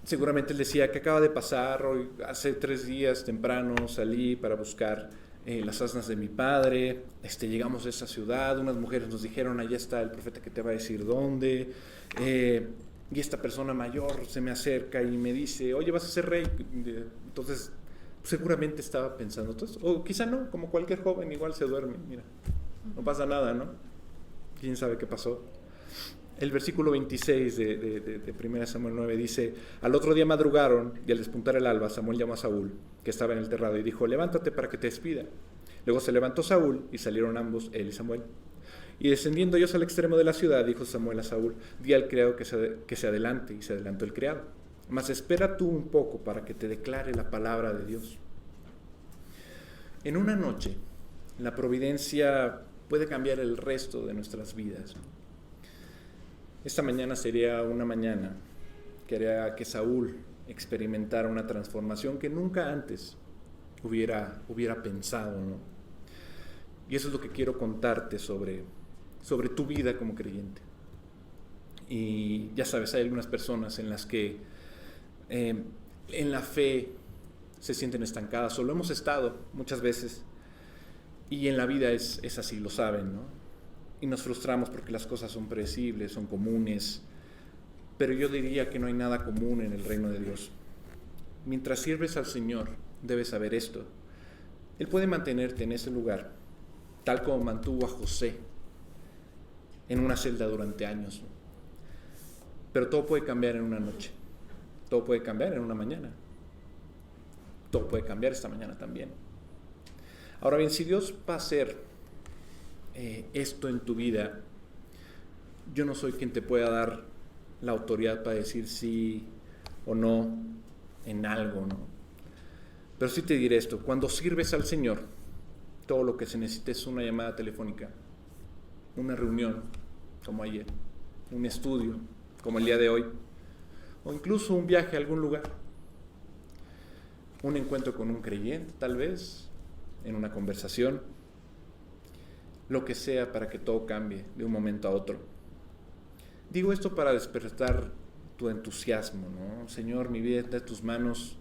Seguramente él decía, ¿qué acaba de pasar? Hoy, hace 3 días temprano salí para buscar las asnas de mi padre, llegamos a esa ciudad, unas mujeres nos dijeron, allá está el profeta que te va a decir dónde, y esta persona mayor se me acerca y me dice, oye, vas a ser rey. Entonces, seguramente estaba pensando todo esto, o quizá no, como cualquier joven, igual se duerme, mira, no pasa nada, ¿no? ¿Quién sabe qué pasó? El versículo 26 de 1 Samuel 9 dice, al otro día madrugaron y al despuntar el alba Samuel llamó a Saúl, que estaba en el terrado, y dijo, levántate para que te despida. Luego se levantó Saúl y salieron ambos, él y Samuel. Y descendiendo ellos al extremo de la ciudad, dijo Samuel a Saúl, di al criado que se adelante, y se adelantó el criado. Mas espera tú un poco para que te declare la palabra de Dios. En una noche, la providencia puede cambiar el resto de nuestras vidas. Esta mañana sería una mañana que haría que Saúl experimentara una transformación que nunca antes hubiera pensado, ¿no? Y eso es lo que quiero contarte sobre tu vida como creyente. Y ya sabes, hay algunas personas en las que en la fe se sienten estancadas, o lo hemos estado muchas veces, y en la vida es así, lo saben, ¿no? Y nos frustramos porque las cosas son predecibles, son comunes, pero yo diría que no hay nada común en el reino de Dios. Mientras sirves al Señor, debes saber esto. Él puede mantenerte en ese lugar, tal como mantuvo a José en una celda durante años. Pero todo puede cambiar en una noche, todo puede cambiar en una mañana, todo puede cambiar esta mañana también. Ahora bien, si Dios va a hacer esto en tu vida, yo no soy quien te pueda dar la autoridad para decir sí o no en algo, ¿no? Pero sí te diré esto, cuando sirves al Señor, todo lo que se necesita es una llamada telefónica, una reunión como ayer, un estudio como el día de hoy, o incluso un viaje a algún lugar, un encuentro con un creyente tal vez, en una conversación, lo que sea para que todo cambie de un momento a otro. Digo esto para despertar tu entusiasmo, ¿no? Señor, mi vida está en tus manos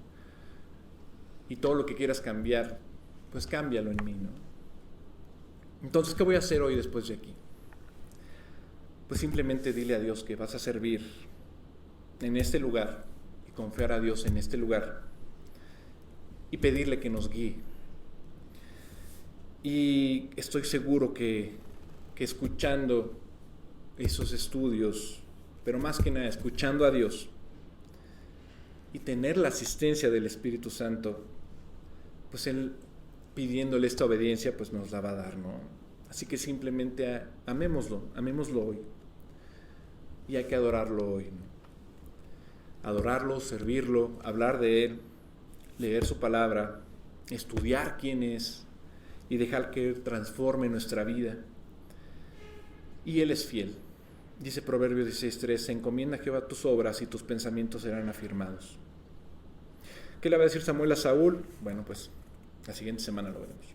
y todo lo que quieras cambiar, pues cámbialo en mí, ¿no? Entonces, ¿qué voy a hacer hoy después de aquí? Pues simplemente dile a Dios que vas a servir en este lugar y confiar a Dios en este lugar y pedirle que nos guíe. Y estoy seguro que escuchando esos estudios, pero más que nada escuchando a Dios y tener la asistencia del Espíritu Santo, pues Él pidiéndole esta obediencia, pues nos la va a dar, ¿no? Así que simplemente amémoslo hoy. Y hay que adorarlo hoy, ¿no? Adorarlo, servirlo, hablar de Él, leer su palabra, estudiar quién es y dejar que Él transforme nuestra vida. Y Él es fiel. Dice Proverbios 16:3, se encomienda a Jehová tus obras y tus pensamientos serán afirmados. ¿Qué le va a decir Samuel a Saúl? Bueno, pues la siguiente semana lo veremos.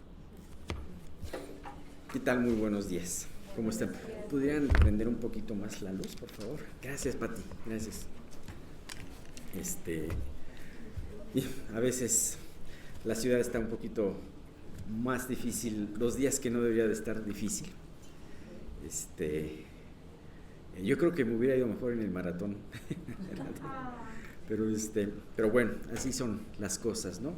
¿Qué tal? Muy buenos días. ¿Cómo están? ¿Pudieran prender un poquito más la luz, por favor? Gracias, Pati. Gracias. A veces la ciudad está un poquito más difícil, los días que no debería de estar difícil. Yo creo que me hubiera ido mejor en el maratón. Pero bueno, así son las cosas, ¿no?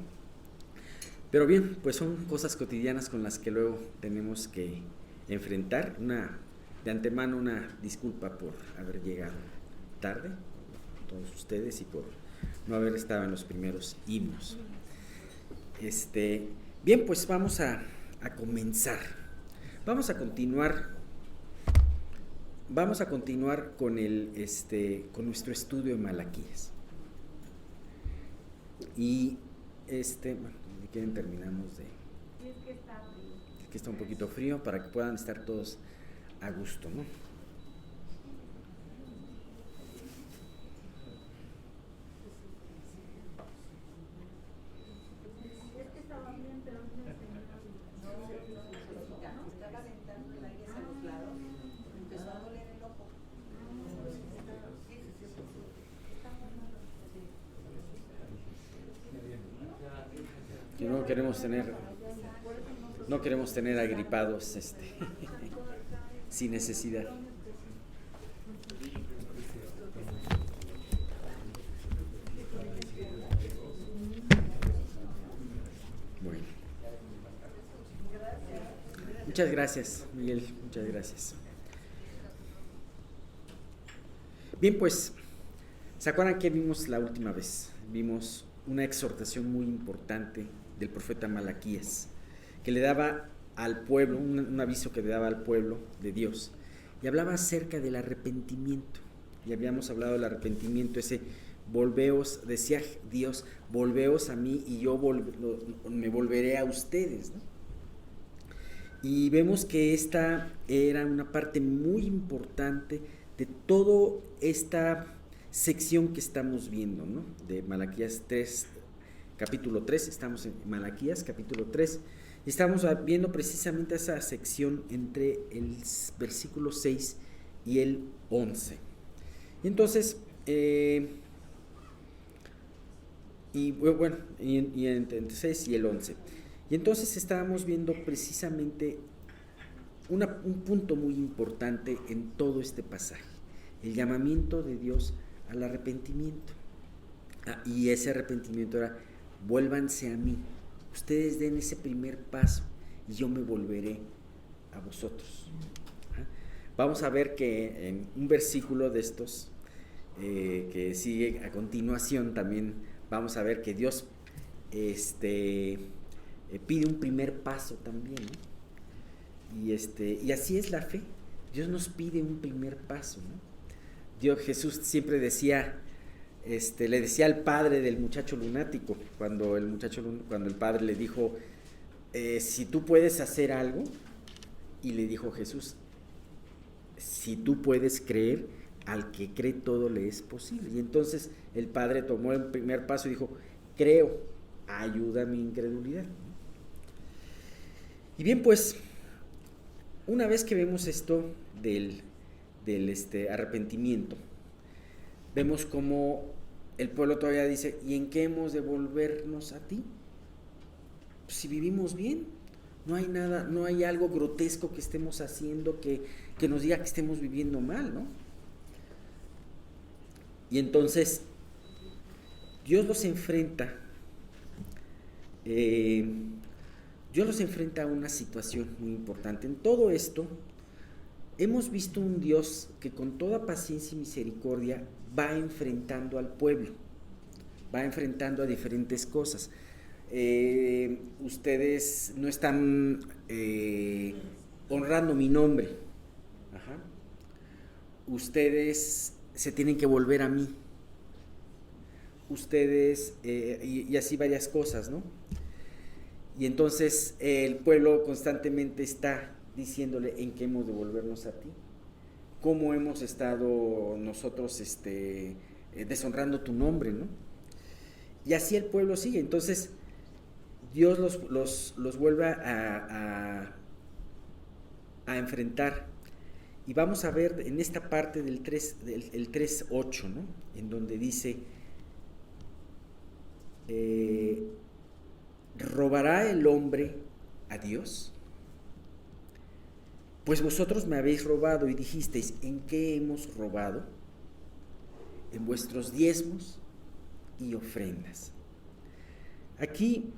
Pero bien, pues son cosas cotidianas con las que luego tenemos que enfrentar. De antemano una disculpa por haber llegado tarde, todos ustedes, y por no haber estado en los primeros himnos. Bien, pues vamos a comenzar. Vamos a continuar con con nuestro estudio de Malaquías. Y bueno, si quieren terminamos de... Sí, es que está frío. Es que está un poquito frío para que puedan estar todos a gusto, ¿no? Es que estaba bien, pero no me enseñó. Estaba aventando el aire hacia los lados, empezó a doler el ojo. Y no queremos tener agripados sin necesidad. Bueno. Muchas gracias, Miguel, muchas gracias. Bien, pues, ¿se acuerdan que vimos la última vez? Vimos una exhortación muy importante del profeta Malaquías, que le daba al pueblo, un aviso que le daba al pueblo de Dios, y hablaba acerca del arrepentimiento. Y habíamos hablado del arrepentimiento, ese volveos, decía Dios, volveos a mí y yo me volveré a ustedes, ¿no? Y vemos que esta era una parte muy importante de toda esta sección que estamos viendo, ¿no? De Malaquías 3, capítulo 3, estamos en Malaquías capítulo 3, y estamos viendo precisamente esa sección entre el versículo 6 y el 11. Y entonces, entre el 6 y el 11. Y entonces estábamos viendo precisamente un punto muy importante en todo este pasaje, el llamamiento de Dios al arrepentimiento. Y ese arrepentimiento era: vuélvanse a mí, ustedes den ese primer paso y yo me volveré a vosotros. Vamos a ver que en un versículo de estos que sigue a continuación también vamos a ver que Dios pide un primer paso también, ¿no? Y así es la fe. Dios nos pide un primer paso, ¿no? Jesús siempre decía, le decía al padre del muchacho lunático, cuando el padre le dijo, si tú puedes hacer algo, y le dijo Jesús, si tú puedes creer, al que cree todo le es posible. Y entonces el padre tomó el primer paso y dijo, creo, ayuda a mi incredulidad. Y bien, pues, una vez que vemos esto del arrepentimiento, vemos cómo el pueblo todavía dice, ¿y en qué hemos de volvernos a ti? Pues si vivimos bien, no hay nada, no hay algo grotesco que estemos haciendo que nos diga que estemos viviendo mal, ¿no? Y entonces Dios los enfrenta Dios los enfrenta a una situación muy importante. En todo esto, hemos visto un Dios que con toda paciencia y misericordia va enfrentando al pueblo, va enfrentando a diferentes cosas. Ustedes no están honrando mi nombre. Ajá. Ustedes se tienen que volver a mí. Ustedes, y así varias cosas, ¿no? Y entonces el pueblo constantemente está diciéndole en qué hemos de volvernos a ti, cómo hemos estado nosotros deshonrando tu nombre, ¿no? Y así el pueblo sigue. Entonces Dios los vuelve a enfrentar. Y vamos a ver en esta parte del 3:8, ¿no? En donde dice, ¿robará el hombre a Dios? Pues vosotros me habéis robado y dijisteis, ¿en qué hemos robado? En vuestros diezmos y ofrendas. Aquí,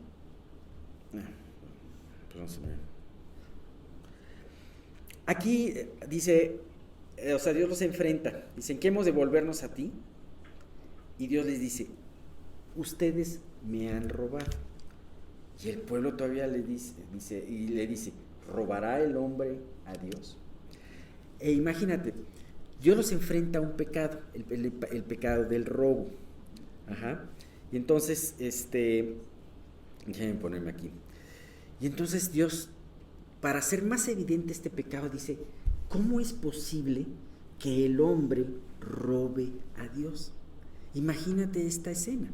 aquí dice, o sea, Dios los enfrenta, dicen, ¿qué hemos de volvernos a ti? Y Dios les dice, ustedes me han robado. Y el pueblo todavía le dice, ¿robará el hombre a Dios? E imagínate, Dios los enfrenta a un pecado, el pecado del robo. Ajá. Y entonces, déjenme ponerme aquí. Y entonces Dios, para hacer más evidente este pecado, dice, ¿cómo es posible que el hombre robe a Dios? Imagínate esta escena.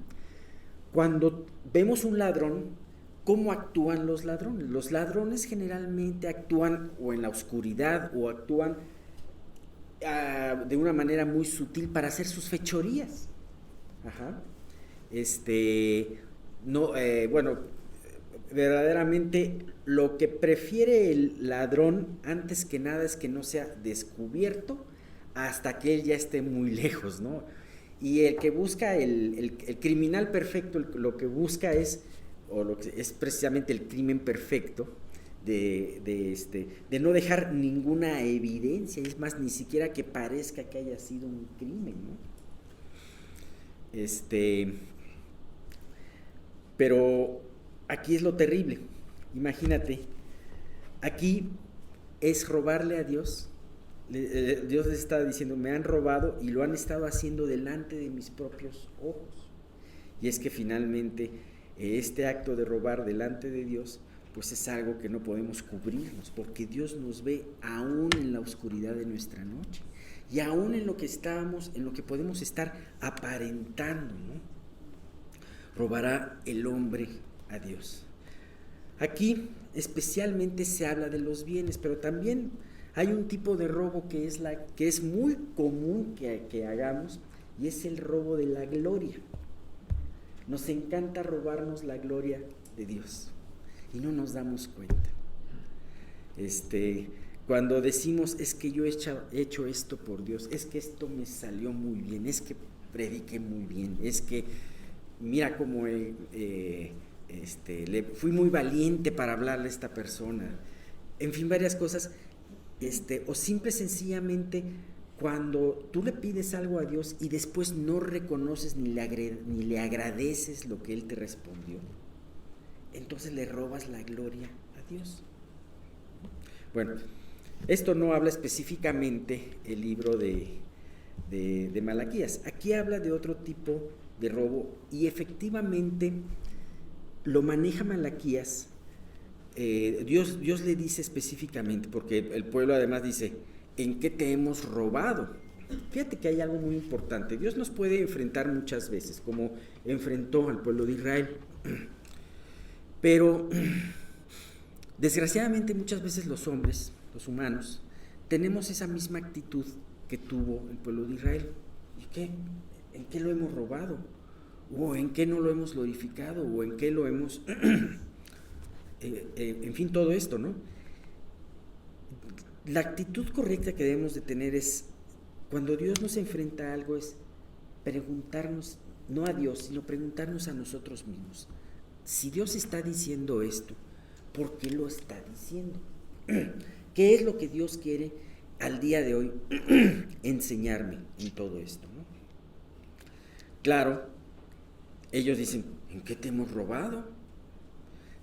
Cuando vemos un ladrón, ¿cómo actúan los ladrones? Los ladrones generalmente actúan o en la oscuridad o actúan de una manera muy sutil para hacer sus fechorías. Ajá. Bueno, verdaderamente lo que prefiere el ladrón antes que nada es que no sea descubierto hasta que él ya esté muy lejos, ¿no? Y el que busca, el criminal perfecto, lo que busca es, o lo que es precisamente el crimen perfecto, de no dejar ninguna evidencia, es más, ni siquiera que parezca que haya sido un crimen, ¿no? Pero aquí es lo terrible. Imagínate, aquí es robarle a Dios. Dios les está diciendo, me han robado y lo han estado haciendo delante de mis propios ojos. Y es que finalmente este acto de robar delante de Dios, pues es algo que no podemos cubrirnos, porque Dios nos ve aún en la oscuridad de nuestra noche y aún en lo que estamos, en lo que podemos estar aparentando, ¿no? Robará el hombre a Dios. Aquí especialmente se habla de los bienes, pero también hay un tipo de robo que es muy común que hagamos, y es el robo de la gloria. Nos encanta robarnos la gloria de Dios y no nos damos cuenta. Cuando decimos, es que yo he hecho esto por Dios, es que esto me salió muy bien, es que prediqué muy bien, es que mira cómo fui muy valiente para hablarle a esta persona, en fin, varias cosas, o simple sencillamente cuando tú le pides algo a Dios y después no reconoces ni le agradeces lo que Él te respondió, entonces le robas la gloria a Dios. Bueno, esto no habla específicamente el libro de Malaquías. Aquí habla de otro tipo de robo y efectivamente lo maneja Malaquías. Dios le dice específicamente, porque el pueblo además dice, ¿en qué te hemos robado? Fíjate que hay algo muy importante. Dios nos puede enfrentar muchas veces, como enfrentó al pueblo de Israel. Pero desgraciadamente muchas veces los hombres, los humanos, tenemos esa misma actitud que tuvo el pueblo de Israel. ¿Y qué? ¿En qué lo hemos robado? ¿O en qué no lo hemos glorificado? ¿O en qué lo hemos... en fin, todo esto, ¿no? La actitud correcta que debemos de tener es, cuando Dios nos enfrenta a algo, es preguntarnos, no a Dios, sino preguntarnos a nosotros mismos. Si Dios está diciendo esto, ¿por qué lo está diciendo? ¿Qué es lo que Dios quiere al día de hoy enseñarme en todo esto, ¿no? Claro, ellos dicen, ¿en qué te hemos robado?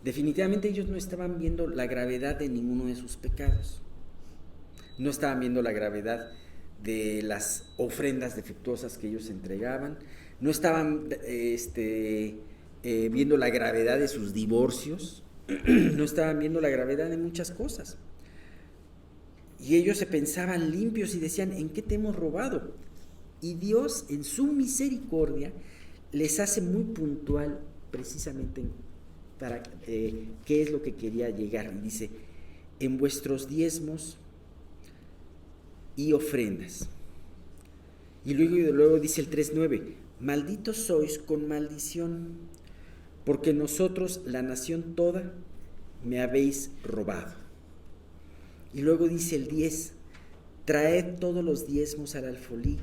Definitivamente ellos no estaban viendo la gravedad de ninguno de sus pecados. No estaban viendo la gravedad de las ofrendas defectuosas que ellos entregaban. No estaban viendo la gravedad de sus divorcios. No estaban viendo la gravedad de muchas cosas. Y ellos se pensaban limpios y decían, ¿en qué te hemos robado? Y Dios, en su misericordia, les hace muy puntual precisamente para qué es lo que quería llegar. Y dice, en vuestros diezmos y ofrendas. Y luego dice el 3:9, malditos sois con maldición, porque nosotros, la nación toda, me habéis robado. Y luego dice el 10, traed todos los diezmos al alfolí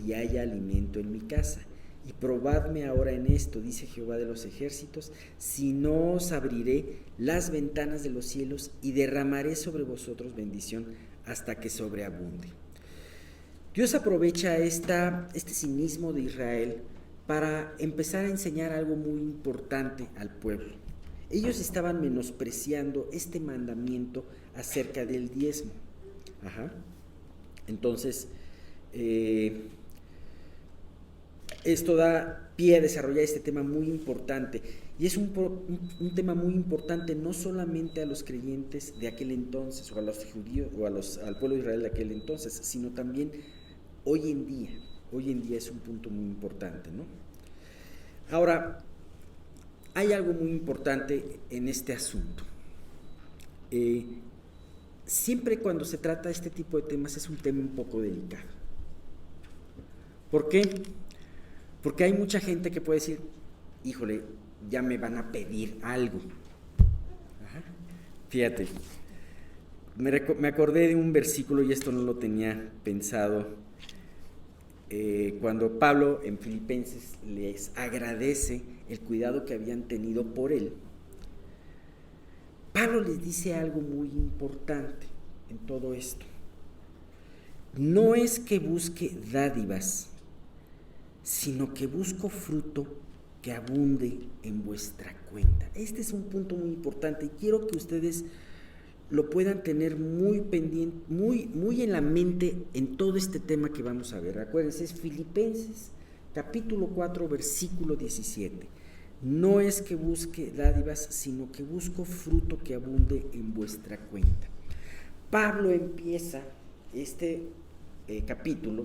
y haya alimento en mi casa. Y probadme ahora en esto, dice Jehová de los ejércitos, si no os abriré las ventanas de los cielos y derramaré sobre vosotros bendición hasta que sobreabunde. Dios aprovecha este cinismo de Israel para empezar a enseñar algo muy importante al pueblo. Ellos estaban menospreciando este mandamiento acerca del diezmo. Entonces, esto da pie a desarrollar este tema muy importante. Y es un tema muy importante no solamente a los creyentes de aquel entonces, o a los judíos, o al pueblo de Israel de aquel entonces, sino también hoy en día. Hoy en día es un punto muy importante, ¿no? Ahora, hay algo muy importante en este asunto. Siempre cuando se trata de este tipo de temas es un tema un poco delicado. ¿Por qué? Porque hay mucha gente que puede decir, híjole, ya me van a pedir algo. Fíjate, me acordé de un versículo, y esto no lo tenía pensado, cuando Pablo en Filipenses les agradece el cuidado que habían tenido por él. Pablo les dice algo muy importante en todo esto. No es que busque dádivas, sino que busco fruto que abunde en vuestra cuenta. Este es un punto muy importante y quiero que ustedes lo puedan tener muy pendiente, muy en la mente en todo este tema que vamos a ver. Acuérdense, es Filipenses capítulo 4, versículo 17. No es que busque dádivas, sino que busco fruto que abunde en vuestra cuenta. Pablo empieza este capítulo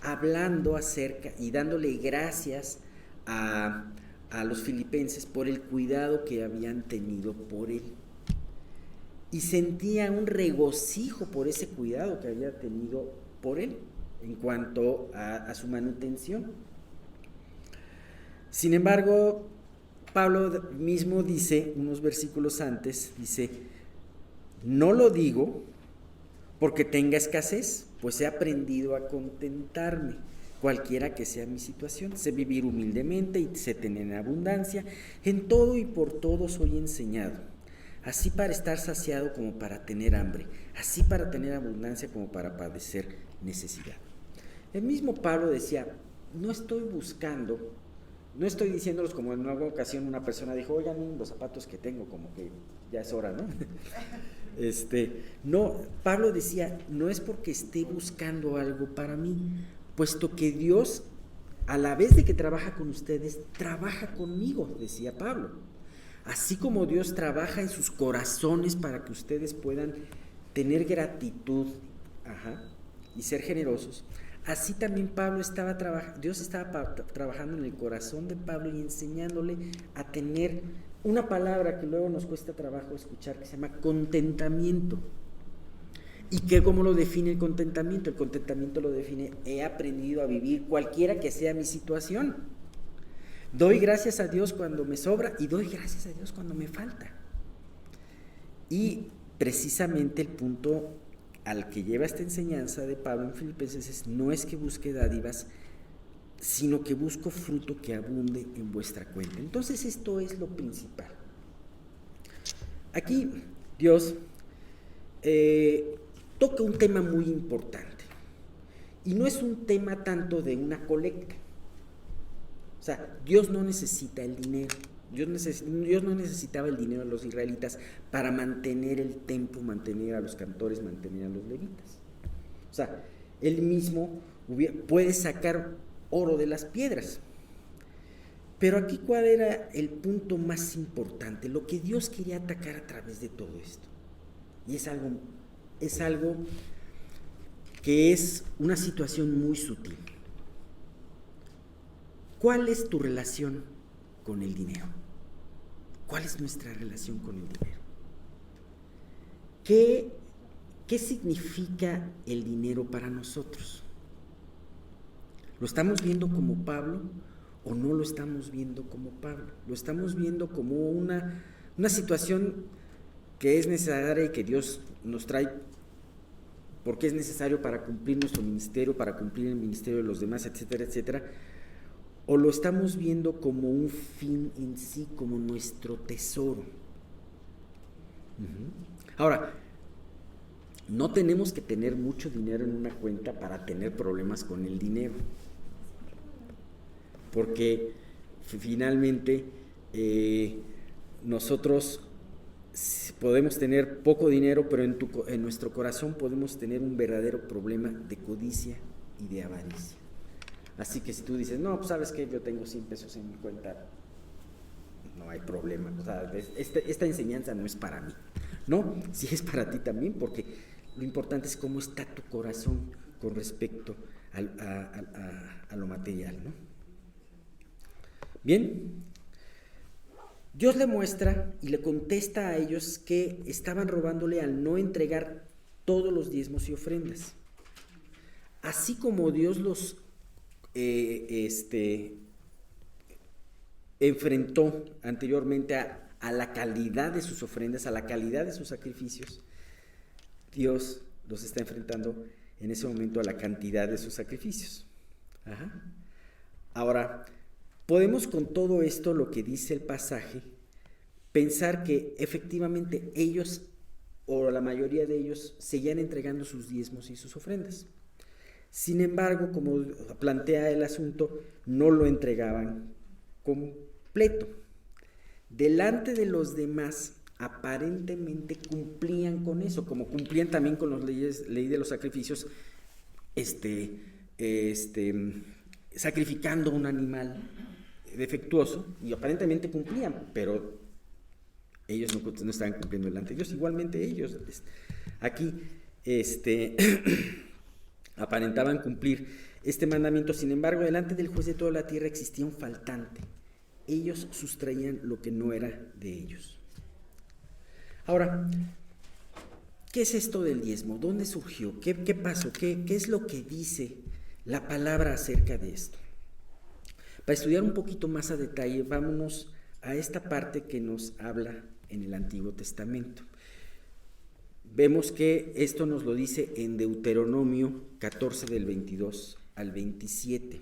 hablando acerca y dándole gracias a los filipenses por el cuidado que habían tenido por él. Y sentía un regocijo por ese cuidado que había tenido por él en cuanto a su manutención. Sin embargo, Pablo mismo dice, unos versículos antes, dice, no lo digo porque tenga escasez, pues he aprendido a contentarme, cualquiera que sea mi situación. Sé vivir humildemente y sé tener en abundancia. En todo y por todo soy enseñado, así para estar saciado como para tener hambre, así para tener abundancia como para padecer necesidad. El mismo Pablo decía, no estoy diciéndolos como en una ocasión una persona dijo, oigan, los zapatos que tengo, como que ya es hora, ¿no? No, Pablo decía, no es porque esté buscando algo para mí, puesto que Dios, a la vez de que trabaja con ustedes, trabaja conmigo, decía Pablo. Así como Dios trabaja en sus corazones para que ustedes puedan tener gratitud, y ser generosos, así también Dios estaba trabajando en el corazón de Pablo y enseñándole a tener una palabra que luego nos cuesta trabajo escuchar, que se llama contentamiento. ¿Y cómo lo define el contentamiento? El contentamiento lo define, he aprendido a vivir cualquiera que sea mi situación. Doy gracias a Dios cuando me sobra y doy gracias a Dios cuando me falta. Y precisamente el punto al que lleva esta enseñanza de Pablo en Filipenses es, no es que busque dádivas, sino que busco fruto que abunde en vuestra cuenta. Entonces esto es lo principal. Aquí Dios toca un tema muy importante. Y no es un tema tanto de una colecta. O sea, Dios no necesita el dinero. Dios no necesitaba el dinero de los israelitas para mantener el templo, mantener a los cantores, mantener a los levitas. O sea, Él mismo puede sacar oro de las piedras. Pero aquí, ¿cuál era el punto más importante? Lo que Dios quería atacar a través de todo esto. Y es algo que es una situación muy sutil. ¿Cuál es tu relación con el dinero? ¿Cuál es nuestra relación con el dinero? ¿Qué significa el dinero para nosotros? ¿Lo estamos viendo como Pablo o no lo estamos viendo como Pablo? ¿Lo estamos viendo como una situación que es necesaria y que Dios nos trae porque es necesario para cumplir nuestro ministerio, para cumplir el ministerio de los demás, etcétera, etcétera? ¿O lo estamos viendo como un fin en sí, como nuestro tesoro? Ahora, no tenemos que tener mucho dinero en una cuenta para tener problemas con el dinero, porque finalmente nosotros podemos tener poco dinero, pero en nuestro corazón podemos tener un verdadero problema de codicia y de avaricia. Así que si tú dices, no, pues sabes que yo tengo 100 pesos en mi cuenta, no hay problema. O sea, esta enseñanza no es para mí. No, sí es para ti también, porque lo importante es cómo está tu corazón con respecto a lo material, ¿no? Bien, Dios le muestra y le contesta a ellos que estaban robándole al no entregar todos los diezmos y ofrendas. Así como Dios los enfrentó anteriormente a la calidad de sus ofrendas, a la calidad de sus sacrificios, Dios los está enfrentando en ese momento a la cantidad de sus sacrificios. Ajá. Ahora, podemos con todo esto, lo que dice el pasaje, pensar que efectivamente ellos, o la mayoría de ellos, seguían entregando sus diezmos y sus ofrendas. Sin embargo, como plantea el asunto, no lo entregaban completo. Delante de los demás, aparentemente cumplían con eso, como cumplían también con las ley de los sacrificios, sacrificando un animal defectuoso, y aparentemente cumplían, pero ellos no estaban cumpliendo delante de Dios. Igualmente ellos aquí aparentaban cumplir este mandamiento. Sin embargo, delante del juez de toda la tierra existía un faltante. Ellos sustraían lo que no era de ellos. Ahora, ¿qué es esto del diezmo? ¿Dónde surgió? ¿Qué pasó? ¿Qué es lo que dice la palabra acerca de esto? Para estudiar un poquito más a detalle, vámonos a esta parte que nos habla en el Antiguo Testamento. Vemos que esto nos lo dice en Deuteronomio 14 del 22 al 27.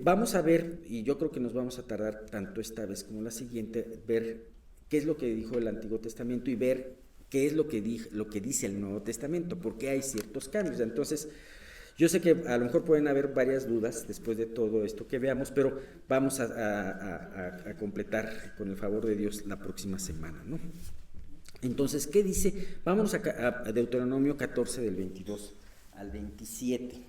Vamos a ver, y yo creo que nos vamos a tardar tanto esta vez como la siguiente, ver qué es lo que dijo el Antiguo Testamento y ver qué es lo que dice el Nuevo Testamento, porque hay ciertos cambios. Entonces, yo sé que a lo mejor pueden haber varias dudas después de todo esto que veamos, pero vamos a completar con el favor de Dios la próxima semana, ¿no? Entonces, ¿qué dice? Vámonos a Deuteronomio 14 del 22 al 27.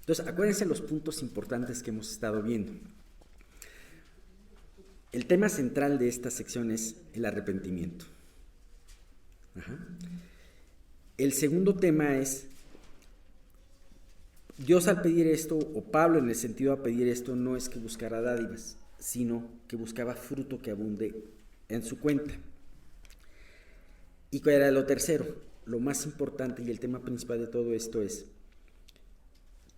Entonces, acuérdense los puntos importantes que hemos estado viendo. El tema central de esta sección es el arrepentimiento. Ajá. El segundo tema es, Dios al pedir esto, o Pablo en el sentido de pedir esto, no es que buscara dádivas, sino que buscaba fruto que abunde en su cuenta. ¿Y cuál era lo tercero? Lo más importante y el tema principal de todo esto es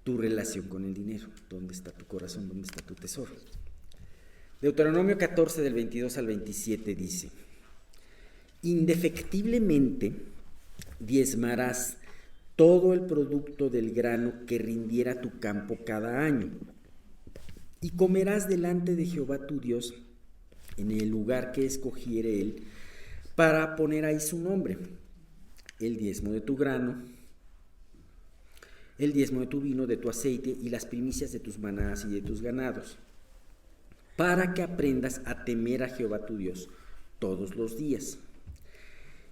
tu relación con el dinero. ¿Dónde está tu corazón? ¿Dónde está tu tesoro? Deuteronomio 14 del 22 al 27 dice: indefectiblemente diezmarás todo el producto del grano que rindiera tu campo cada año. Y comerás delante de Jehová tu Dios en el lugar que escogiere él para poner ahí su nombre. El diezmo de tu grano, el diezmo de tu vino, de tu aceite y las primicias de tus manadas y de tus ganados, para que aprendas a temer a Jehová tu Dios todos los días.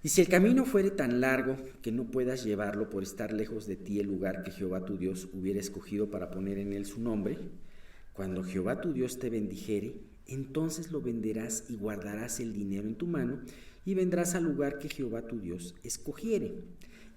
Y si el camino fuere tan largo que no puedas llevarlo por estar lejos de ti el lugar que Jehová tu Dios hubiera escogido para poner en él su nombre, cuando Jehová tu Dios te bendijere, entonces lo venderás y guardarás el dinero en tu mano y vendrás al lugar que Jehová tu Dios escogiere.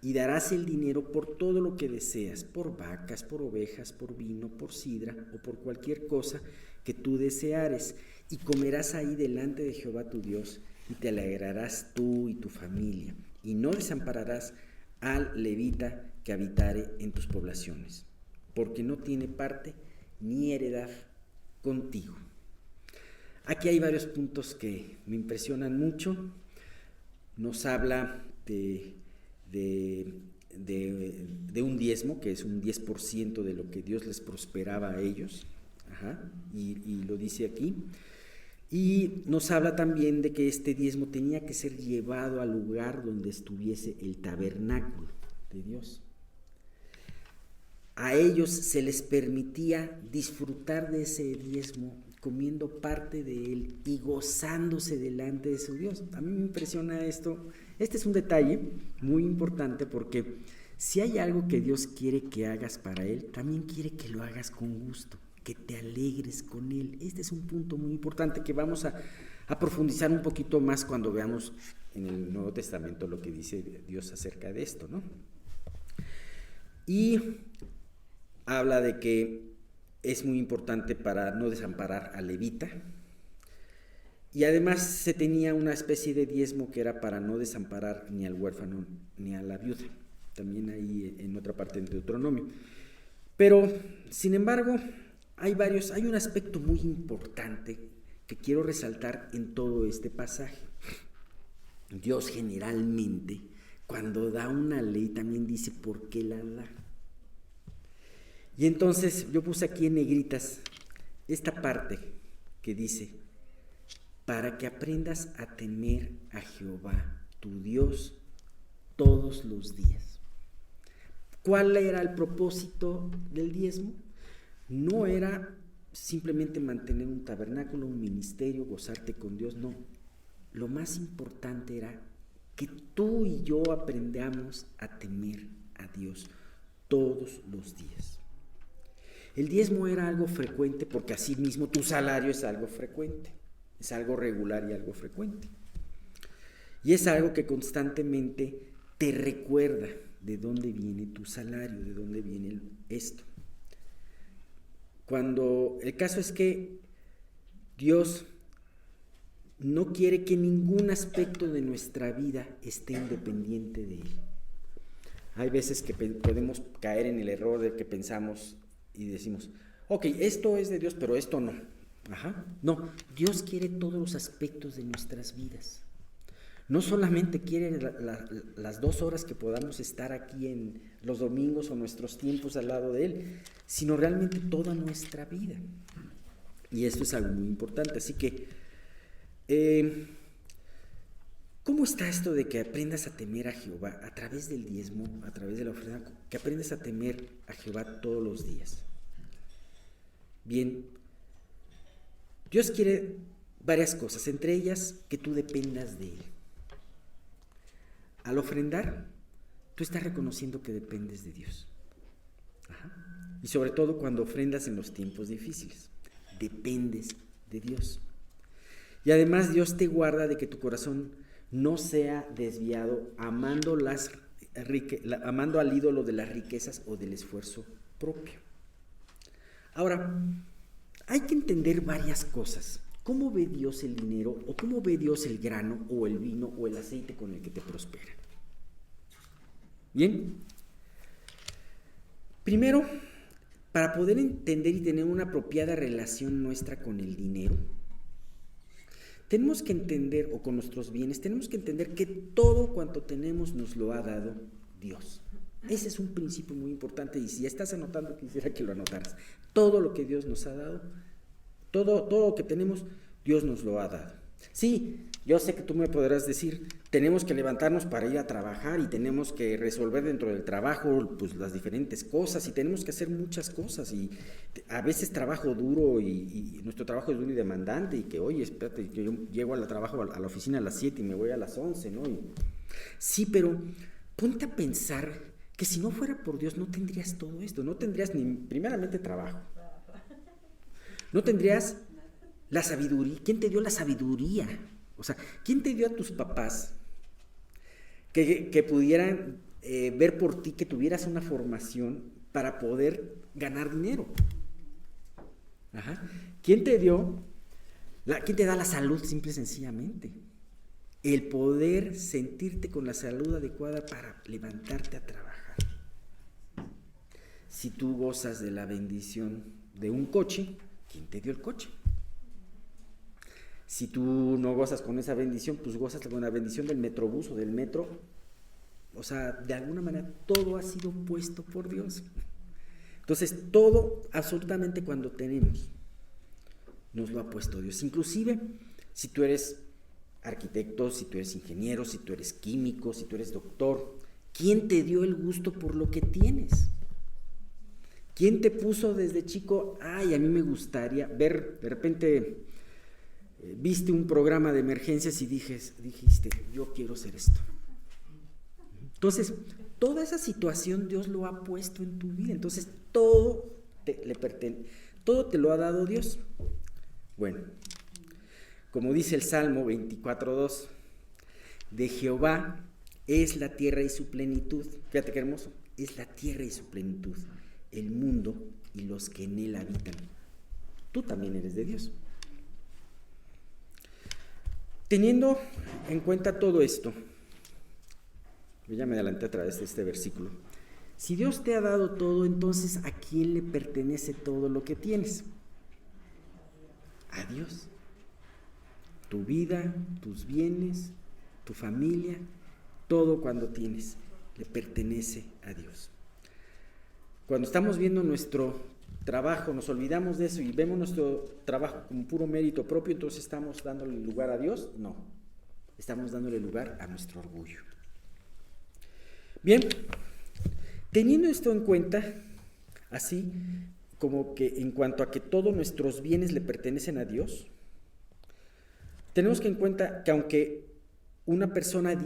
Y darás el dinero por todo lo que deseas, por vacas, por ovejas, por vino, por sidra o por cualquier cosa que tú deseares, y comerás ahí delante de Jehová tu Dios, y te alegrarás tú y tu familia, y no desampararás al levita que habitare en tus poblaciones, porque no tiene parte ni heredad contigo. Aquí hay varios puntos que me impresionan mucho. Nos habla de un diezmo, que es un 10% de lo que Dios les prosperaba a ellos, y lo dice aquí, y nos habla también de que este diezmo tenía que ser llevado al lugar donde estuviese el tabernáculo de Dios. A ellos se les permitía disfrutar de ese diezmo, comiendo parte de él y gozándose delante de su Dios. A mí me impresiona esto. Este es un detalle muy importante, porque si hay algo que Dios quiere que hagas para Él, también quiere que lo hagas con gusto, que te alegres con Él. Este es un punto muy importante que vamos a profundizar un poquito más cuando veamos en el Nuevo Testamento lo que dice Dios acerca de esto, ¿no? Y habla de que es muy importante para no desamparar al levita. Y además se tenía una especie de diezmo que era para no desamparar ni al huérfano ni a la viuda. También ahí en otra parte de Deuteronomio. Pero, sin embargo, hay un aspecto muy importante que quiero resaltar en todo este pasaje. Dios generalmente, cuando da una ley, también dice por qué la da. Y entonces yo puse aquí en negritas esta parte que dice: para que aprendas a temer a Jehová tu Dios todos los días. ¿Cuál era el propósito del diezmo? No era simplemente mantener un tabernáculo, un ministerio, gozarte con Dios, no. Lo más importante era que tú y yo aprendamos a temer a Dios todos los días. El diezmo era algo frecuente porque así mismo tu salario es algo frecuente, es algo regular y algo frecuente. Y es algo que constantemente te recuerda de dónde viene tu salario, de dónde viene esto. Cuando el caso es que Dios no quiere que ningún aspecto de nuestra vida esté independiente de Él. Hay veces que podemos caer en el error de que pensamos y decimos: ok, esto es de Dios, pero esto no. No, Dios quiere todos los aspectos de nuestras vidas. No solamente quiere las 2 horas que podamos estar aquí en los domingos o nuestros tiempos al lado de Él, sino realmente toda nuestra vida. Y esto es algo muy importante. Así que, ¿cómo está esto de que aprendas a temer a Jehová a través del diezmo, a través de la ofrenda? Que aprendas a temer a Jehová todos los días. Bien, Dios quiere varias cosas, entre ellas que tú dependas de Él. Al ofrendar, tú estás reconociendo que dependes de Dios. Y sobre todo cuando ofrendas en los tiempos difíciles, dependes de Dios. Y además Dios te guarda de que tu corazón no sea desviado amando al ídolo de las riquezas o del esfuerzo propio. Ahora, hay que entender varias cosas. ¿Cómo ve Dios el dinero o cómo ve Dios el grano o el vino o el aceite con el que te prospera? Bien, primero, para poder entender y tener una apropiada relación nuestra con el dinero, tenemos que entender, o con nuestros bienes, tenemos que entender que todo cuanto tenemos nos lo ha dado Dios. Ese es un principio muy importante y si estás anotando, quisiera que lo anotaras. Todo lo que Dios nos ha dado, todo lo que tenemos, Dios nos lo ha dado. Sí, yo sé que tú me podrás decir, tenemos que levantarnos para ir a trabajar y tenemos que resolver dentro del trabajo pues las diferentes cosas y tenemos que hacer muchas cosas y a veces trabajo duro y nuestro trabajo es duro y demandante y que, oye, espérate, que yo llego al trabajo, a la oficina a las 7 y me voy a las 11, ¿no? Sí, pero ponte a pensar que si no fuera por Dios no tendrías todo esto, no tendrías ni primeramente trabajo, no tendrías la sabiduría. ¿Quién te dio la sabiduría? O sea, ¿quién te dio a tus papás que pudieran ver por ti, que tuvieras una formación para poder ganar dinero? Ajá. ¿Quién te da la salud simple y sencillamente? El poder sentirte con la salud adecuada para levantarte a trabajar. Si tú gozas de la bendición de un coche, ¿quién te dio el coche? Si tú no gozas con esa bendición, pues gozas con la bendición del metrobús o del metro. O sea, de alguna manera todo ha sido puesto por Dios. Entonces, todo, absolutamente cuando tenemos, nos lo ha puesto Dios. Inclusive, si tú eres arquitecto, si tú eres ingeniero, si tú eres químico, si tú eres doctor, ¿quién te dio el gusto por lo que tienes? ¿Quién te puso desde chico? Ay, a mí me gustaría ver, de repente viste un programa de emergencias y dijiste, yo quiero hacer esto. Entonces, toda esa situación Dios lo ha puesto en tu vida. Entonces, todo te lo ha dado Dios. Bueno, como dice el Salmo 24:2, de Jehová es la tierra y su plenitud. Fíjate qué hermoso, es la tierra y su plenitud, el mundo y los que en él habitan. Tú también eres de Dios. Teniendo en cuenta todo esto, yo ya me adelanté a través de este versículo. Si Dios te ha dado todo, entonces ¿a quién le pertenece todo lo que tienes? A Dios. Tu vida, tus bienes, tu familia, todo cuando tienes, le pertenece a Dios. Cuando estamos viendo nuestro trabajo, nos olvidamos de eso y vemos nuestro trabajo como puro mérito propio, entonces ¿estamos dándole lugar a Dios? No, estamos dándole lugar a nuestro orgullo. Bien, teniendo esto en cuenta, así como que en cuanto a que todos nuestros bienes le pertenecen a Dios, tenemos que en cuenta que aunque una persona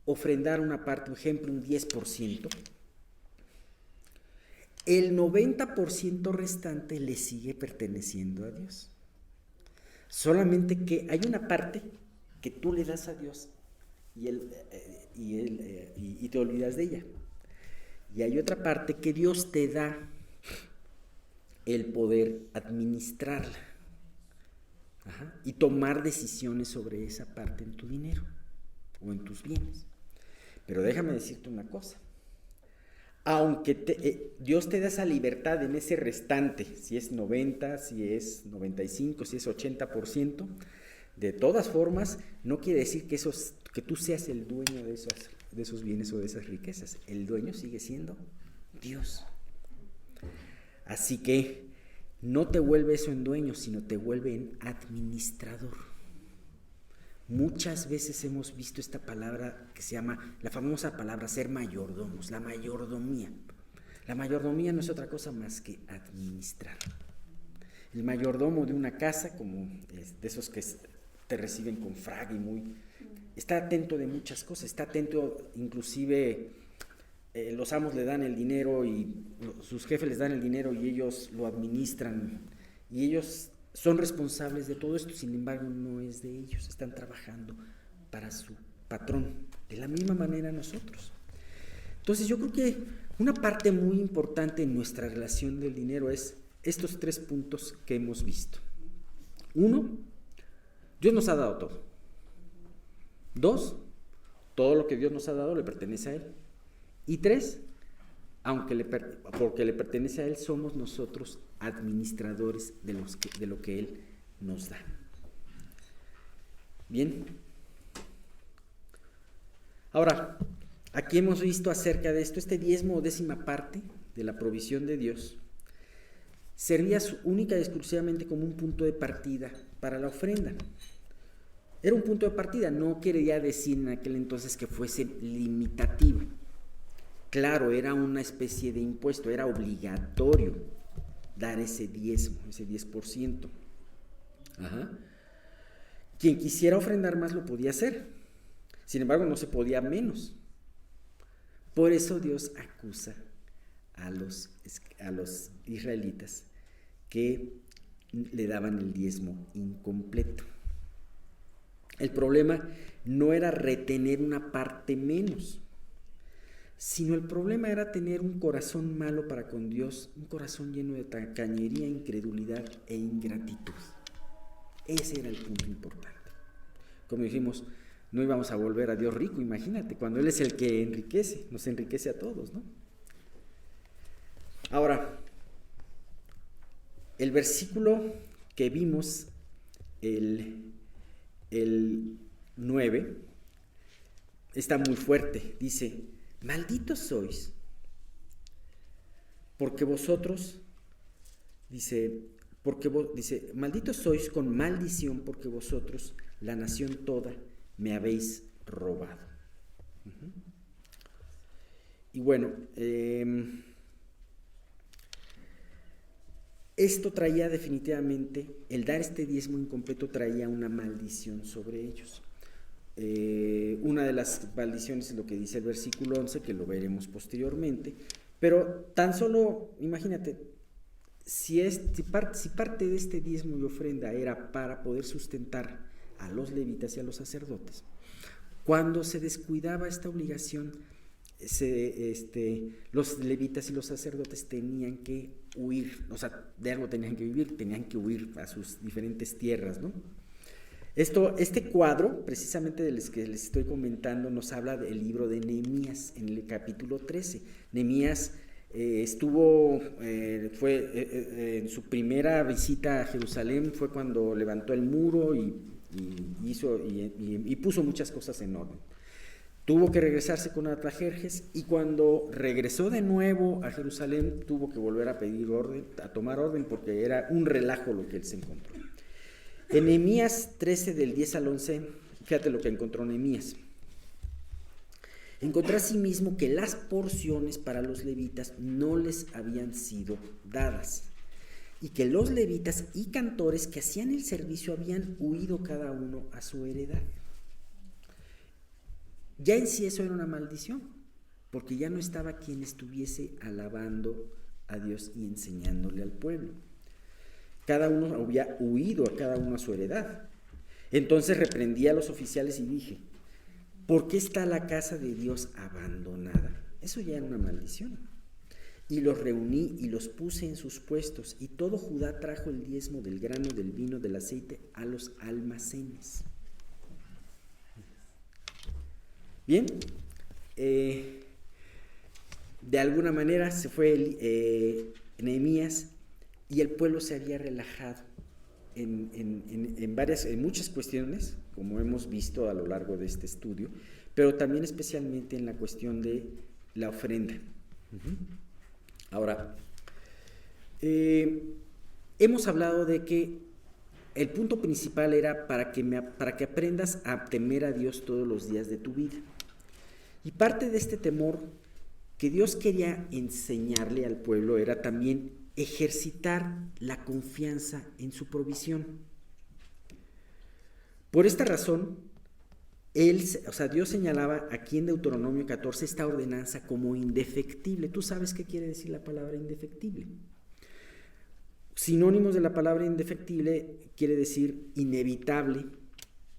ofrendara una parte, por ejemplo, un 10%, el 90% restante le sigue perteneciendo a Dios. Solamente que hay una parte que tú le das a Dios y te olvidas de ella. Y hay otra parte que Dios te da el poder administrarla. Ajá. Y tomar decisiones sobre esa parte en tu dinero o en tus bienes. Pero déjame decirte una cosa. Aunque Dios te da esa libertad en ese restante, si es 90, si es 95, si es 80%, de todas formas, no quiere decir que tú seas el dueño de esos bienes o de esas riquezas. El dueño sigue siendo Dios. Así que no te vuelve eso en dueño, sino te vuelve en administrador. Muchas veces hemos visto esta palabra que se llama, la famosa palabra ser mayordomos, la mayordomía. La mayordomía no es otra cosa más que administrar. El mayordomo de una casa, como de esos que te reciben con fraga y está atento de muchas cosas, está atento inclusive, los amos le dan el dinero y sus jefes les dan el dinero y ellos lo administran y ellos son responsables de todo esto, sin embargo no es de ellos, están trabajando para su patrón, de la misma manera nosotros. Entonces yo creo que una parte muy importante en nuestra relación del dinero es estos 3 puntos que hemos visto. 1, Dios nos ha dado todo. 2, todo lo que Dios nos ha dado le pertenece a Él. Y 3, porque le pertenece a Él, somos nosotros administradores de lo que Él nos da. Bien. Ahora, Aquí hemos visto acerca de esto, este diezmo o décima parte de la provisión de Dios servía única y exclusivamente como un punto de partida para la ofrenda. Era un punto de partida, no quería decir en aquel entonces que fuese limitativo. Claro, era una especie de impuesto, era obligatorio dar ese diezmo, ese 10%. Ajá. Quien quisiera ofrendar más lo podía hacer, sin embargo no se podía menos. Por eso Dios acusa a los israelitas que le daban el diezmo incompleto. El problema no era retener una parte menos, sino el problema era tener un corazón malo para con Dios, un corazón lleno de tacañería, incredulidad e ingratitud. Ese era el punto importante. Como dijimos, no íbamos a volver a Dios rico, imagínate, cuando Él es el que enriquece, nos enriquece a todos, ¿no? Ahora, el versículo que vimos, el 9, está muy fuerte. Dice, malditos sois, porque vosotros, dice, malditos sois con maldición, porque vosotros, la nación toda, me habéis robado. Y bueno, esto traía definitivamente, el dar este diezmo incompleto traía una maldición sobre ellos. Una de las maldiciones es lo que dice el versículo 11, que lo veremos posteriormente, pero tan solo, imagínate, si parte de este diezmo y ofrenda era para poder sustentar a los levitas y a los sacerdotes, cuando se descuidaba esta obligación, los levitas y los sacerdotes tenían que huir, o sea, de algo tenían que vivir, tenían que huir a sus diferentes tierras, ¿no? Este cuadro, precisamente del que les estoy comentando, nos habla del libro de Nehemías, en el capítulo 13. Nehemías en su primera visita a Jerusalén, fue cuando levantó el muro y puso muchas cosas en orden. Tuvo que regresarse con Artajerjes, y cuando regresó de nuevo a Jerusalén tuvo que volver a pedir orden, a tomar orden, porque era un relajo lo que él se encontró. En Nehemías 13, del 10 al 11, fíjate lo que encontró Nehemías. Encontró asimismo que las porciones para los levitas no les habían sido dadas, y que los levitas y cantores que hacían el servicio habían huido cada uno a su heredad. Ya en sí eso era una maldición, porque ya no estaba quien estuviese alabando a Dios y enseñándole al pueblo. Cada uno había huido, a cada uno a su heredad. Entonces reprendí a los oficiales y dije, ¿por qué está la casa de Dios abandonada? Eso ya era una maldición. Y los reuní y los puse en sus puestos, y todo Judá trajo el diezmo del grano, del vino, del aceite a los almacenes. Bien, de alguna manera se fue Nehemías, y el pueblo se había relajado en muchas cuestiones, como hemos visto a lo largo de este estudio, pero también especialmente en la cuestión de la ofrenda. Ahora, hemos hablado de que el punto principal era para que aprendas a temer a Dios todos los días de tu vida. Y parte de este temor que Dios quería enseñarle al pueblo era también ejercitar la confianza en su provisión. Por esta razón, Dios señalaba aquí en Deuteronomio 14 esta ordenanza como indefectible. ¿Tú sabes qué quiere decir la palabra indefectible? Sinónimos de la palabra indefectible quiere decir inevitable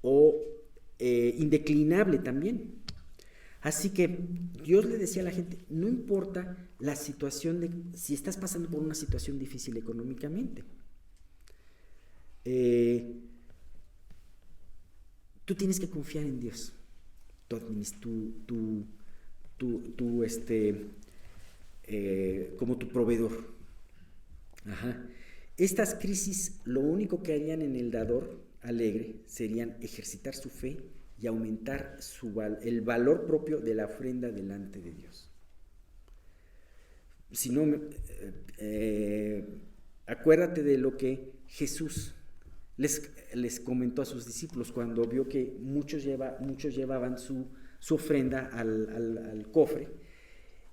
o indeclinable también. Así que Dios le decía a la gente, no importa la situación si estás pasando por una situación difícil económicamente, tú tienes que confiar en Dios, como tu proveedor. Estas crisis lo único que harían en el dador alegre serían ejercitar su fe y aumentar el valor propio de la ofrenda delante de Dios. Si no, acuérdate de lo que Jesús les comentó a sus discípulos cuando vio que muchos llevaban su ofrenda al cofre,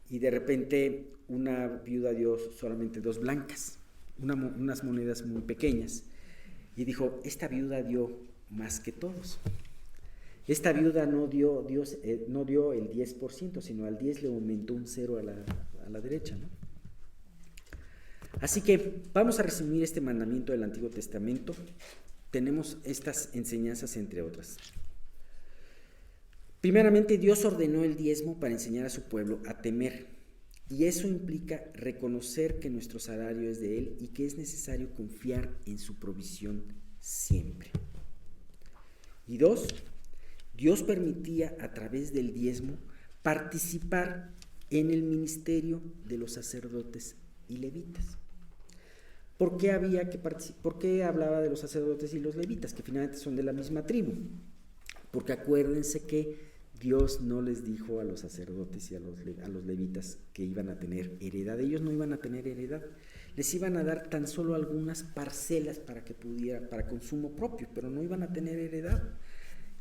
y de repente una viuda dio solamente 2 blancas, unas monedas muy pequeñas, y dijo: esta viuda dio más que todos. Esta viuda no dio el 10%, sino al 10 le aumentó un 0 a la derecha, ¿no? Así que vamos a resumir este mandamiento del Antiguo Testamento. Tenemos estas enseñanzas, entre otras. Primeramente, Dios ordenó el diezmo para enseñar a su pueblo a temer, y eso implica reconocer que nuestro salario es de Él y que es necesario confiar en su provisión siempre. Y 2, Dios permitía a través del diezmo participar en el ministerio de los sacerdotes y levitas. ¿Por qué hablaba de los sacerdotes y los levitas, que finalmente son de la misma tribu? Porque acuérdense que Dios no les dijo a los sacerdotes y a los levitas que iban a tener heredad. Ellos no iban a tener heredad. Les iban a dar tan solo algunas parcelas para consumo propio, pero no iban a tener heredad.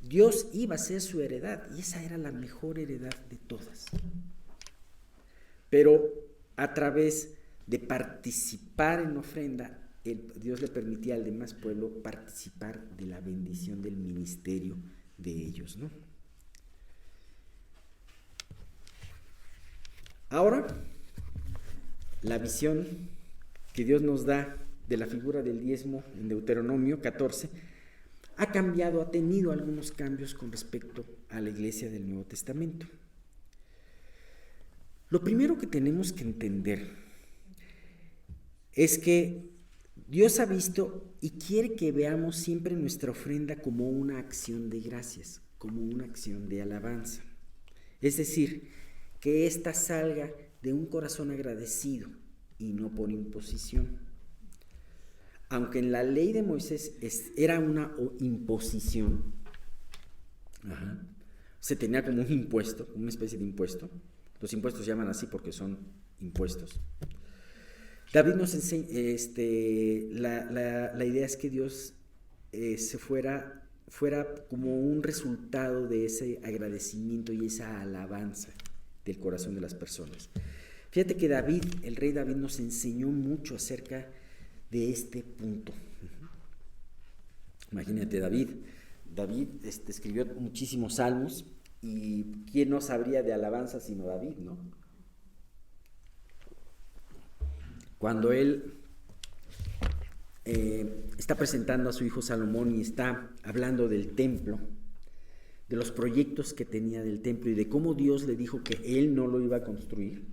Dios iba a ser su heredad, y esa era la mejor heredad de todas. Pero a través de participar en ofrenda, Dios le permitía al demás pueblo participar de la bendición del ministerio de ellos, ¿no? Ahora, la visión que Dios nos da de la figura del diezmo en Deuteronomio 14 ha tenido algunos cambios con respecto a la iglesia del Nuevo Testamento. Lo primero que tenemos que entender es que Dios ha visto y quiere que veamos siempre nuestra ofrenda como una acción de gracias, como una acción de alabanza. Es decir, que ésta salga de un corazón agradecido y no por imposición. Aunque en la ley de Moisés era una imposición, se tenía como un impuesto, una especie de impuesto. Los impuestos se llaman así porque son impuestos. David nos enseña, la idea es que Dios fuera como un resultado de ese agradecimiento y esa alabanza del corazón de las personas. Fíjate que el rey David nos enseñó mucho acerca de este punto. Imagínate, David escribió muchísimos salmos, y ¿quién no sabría de alabanza sino David, no? Cuando él está presentando a su hijo Salomón y está hablando del templo, de los proyectos que tenía del templo y de cómo Dios le dijo que él no lo iba a construir.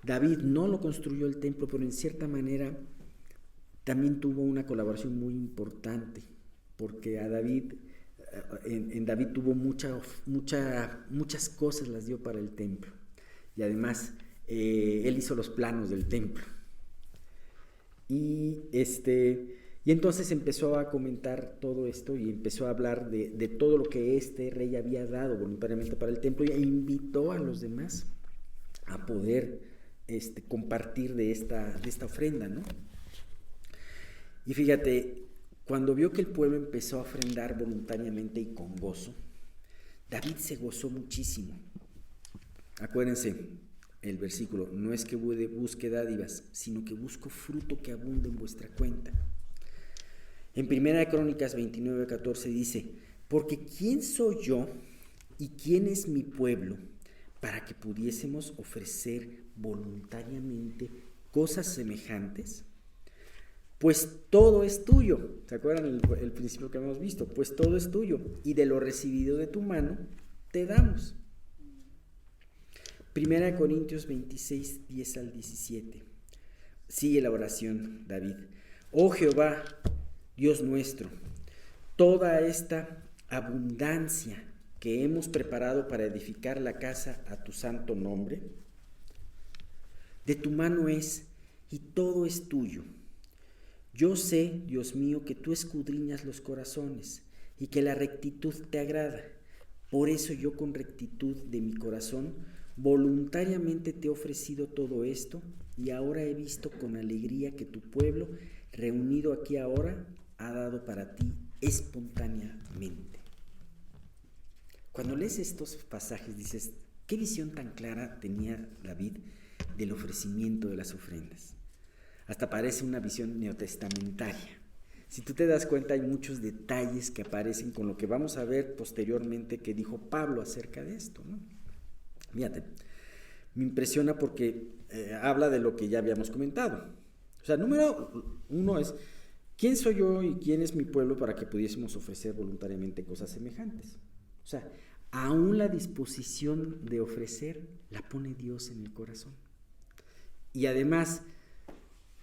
David no lo construyó el templo, pero en cierta manera también tuvo una colaboración muy importante, porque en David tuvo muchas cosas, las dio para el templo, y además él hizo los planos del templo. Y entonces empezó a comentar todo esto y empezó a hablar de todo lo que este rey había dado voluntariamente para el templo, e invitó a los demás a poder compartir de esta ofrenda, ¿no? Y fíjate, cuando vio que el pueblo empezó a ofrendar voluntariamente y con gozo, David se gozó muchísimo. Acuérdense el versículo: no es que busque dádivas, sino que busco fruto que abunde en vuestra cuenta. En 1 Crónicas 29:14 dice: porque ¿quién soy yo y quién es mi pueblo para que pudiésemos ofrecer voluntariamente cosas semejantes? Pues todo es tuyo. ¿Se acuerdan el principio que hemos visto? Pues todo es tuyo, y de lo recibido de tu mano te damos. 1 Corintios 26, 10 al 17. Sigue la oración David. Oh Jehová, Dios nuestro, toda esta abundancia que hemos preparado para edificar la casa a tu santo nombre, de tu mano es, y todo es tuyo. Yo sé, Dios mío, que tú escudriñas los corazones, y que la rectitud te agrada. Por eso yo con rectitud de mi corazón voluntariamente te he ofrecido todo esto, y ahora he visto con alegría que tu pueblo, reunido aquí ahora, ha dado para ti espontáneamente. Cuando lees estos pasajes dices, ¿qué visión tan clara tenía David del ofrecimiento de las ofrendas? Hasta parece una visión neotestamentaria. Si tú te das cuenta, hay muchos detalles que aparecen con lo que vamos a ver posteriormente que dijo Pablo acerca de esto, ¿no? Fíjate, me impresiona porque habla de lo que ya habíamos comentado. O sea, número 1 es, ¿quién soy yo y quién es mi pueblo para que pudiésemos ofrecer voluntariamente cosas semejantes? O sea, aún la disposición de ofrecer la pone Dios en el corazón. Y además,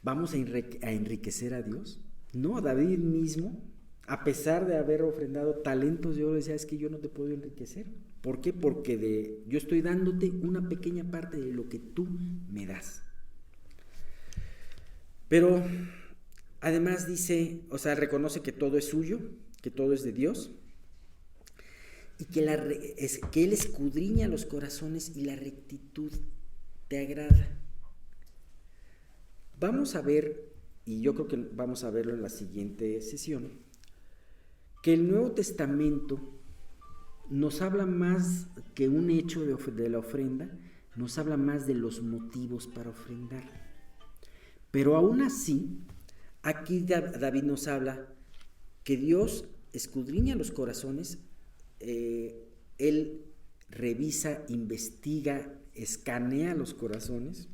¿vamos a enriquecer a Dios? No, David mismo, a pesar de haber ofrendado talentos de oro, decía, es que yo no te puedo enriquecer. ¿Por qué? Porque yo estoy dándote una pequeña parte de lo que tú me das. Pero además dice, o sea, reconoce que todo es suyo, que todo es de Dios, y que Él escudriña los corazones y la rectitud te agrada. Vamos a ver, y yo creo que vamos a verlo en la siguiente sesión, que el Nuevo Testamento nos habla más que un hecho de la ofrenda, nos habla más de los motivos para ofrendar. Pero aún así, aquí David nos habla que Dios escudriña los corazones, Él revisa, investiga, escanea los corazones,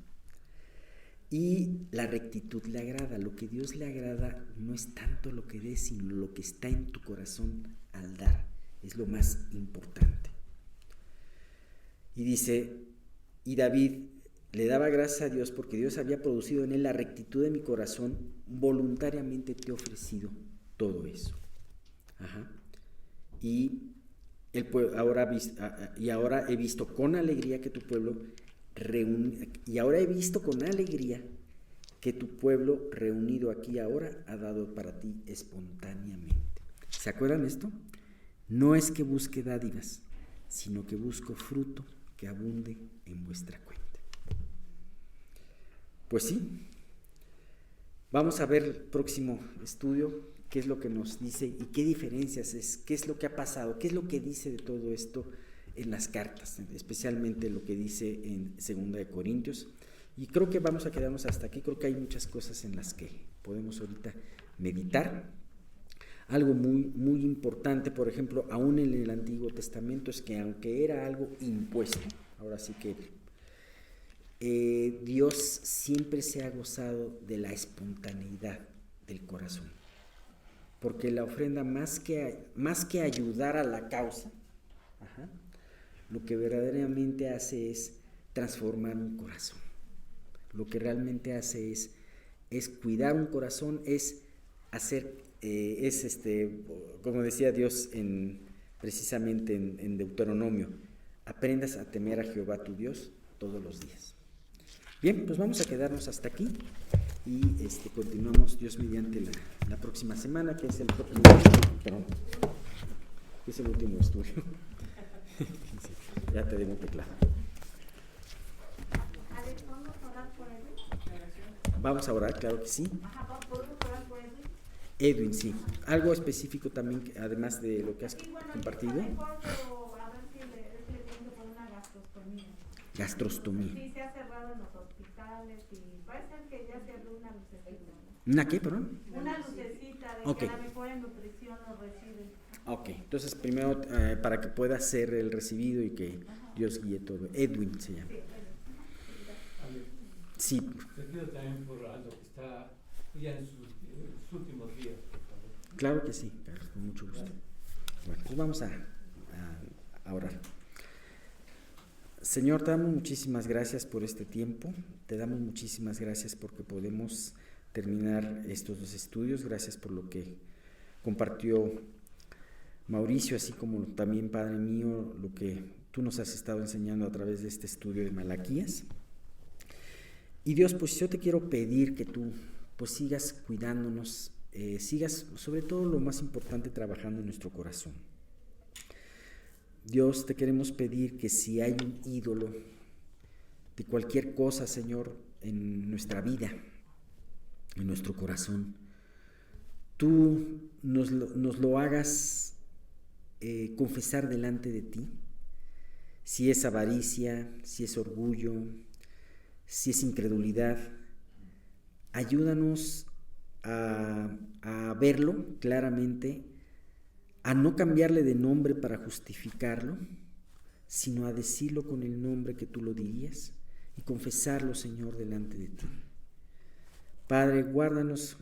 y la rectitud le agrada. Lo que Dios le agrada no es tanto lo que des, sino lo que está en tu corazón al dar. Es lo más importante. Y dice, y David le daba gracias a Dios porque Dios había producido en él la rectitud de mi corazón, voluntariamente te he ofrecido todo eso. Ajá. Y ahora he visto con alegría que tu pueblo reunido aquí ahora ha dado para ti espontáneamente. ¿Se acuerdan esto? No es que busque dádivas, sino que busco fruto que abunde en vuestra cuenta. Pues sí, vamos a ver el próximo estudio, qué es lo que nos dice y qué diferencias es, qué es lo que ha pasado, qué es lo que dice de todo esto en las cartas, especialmente lo que dice en 2 de Corintios. Y creo que vamos a quedarnos hasta aquí. Creo que hay muchas cosas en las que podemos ahorita meditar. Algo muy, muy importante, por ejemplo, aún en el Antiguo Testamento, es que aunque era algo impuesto, ahora sí que Dios siempre se ha gozado de la espontaneidad del corazón. Porque la ofrenda, más que ayudar a la causa, lo que verdaderamente hace es transformar un corazón. Lo que realmente hace es cuidar un corazón, es hacer, como decía Dios precisamente en Deuteronomio, aprendas a temer a Jehová tu Dios todos los días. Bien, pues vamos a quedarnos hasta aquí y continuamos Dios mediante la próxima semana, que es el último estudio. Ya te digo un teclado. Alex, ¿vamos a orar por Edwin? Vamos a orar, claro que sí. Ajá, ¿podemos orar por Edwin? Edwin, sí. Algo específico también, además de lo que has compartido. Mejor, pero a ver si le tengo por una gastrostomía. Gastrostomía. Sí, se ha cerrado en los hospitales y parece que ya se abrió una lucecita. ¿Una qué, perdón? Una lucecita de Okay. que a lo mejor en nutrición lo reciben. Ok, entonces primero para que pueda ser el recibido y que Dios guíe todo. Edwin se llama. Sí. Te pido también por algo que está ya en sus últimos días, por favor. Claro que sí, Carlos, con mucho gusto. Bueno, pues vamos a orar. Señor, te damos muchísimas gracias por este tiempo. Te damos muchísimas gracias porque podemos terminar estos dos estudios. Gracias por lo que compartió Mauricio, así como también, Padre mío, lo que tú nos has estado enseñando a través de este estudio de Malaquías. Y Dios, pues yo te quiero pedir que tú pues sigas cuidándonos sigas, sobre todo lo más importante, trabajando en nuestro corazón. Dios, te queremos pedir que si hay un ídolo de cualquier cosa, Señor, en nuestra vida, en nuestro corazón, tú nos lo hagas confesar delante de ti. Si es avaricia, si es orgullo, si es incredulidad, ayúdanos a verlo claramente, a no cambiarle de nombre para justificarlo, sino a decirlo con el nombre que tú lo dirías y confesarlo, Señor, delante de ti. Padre, guárdanos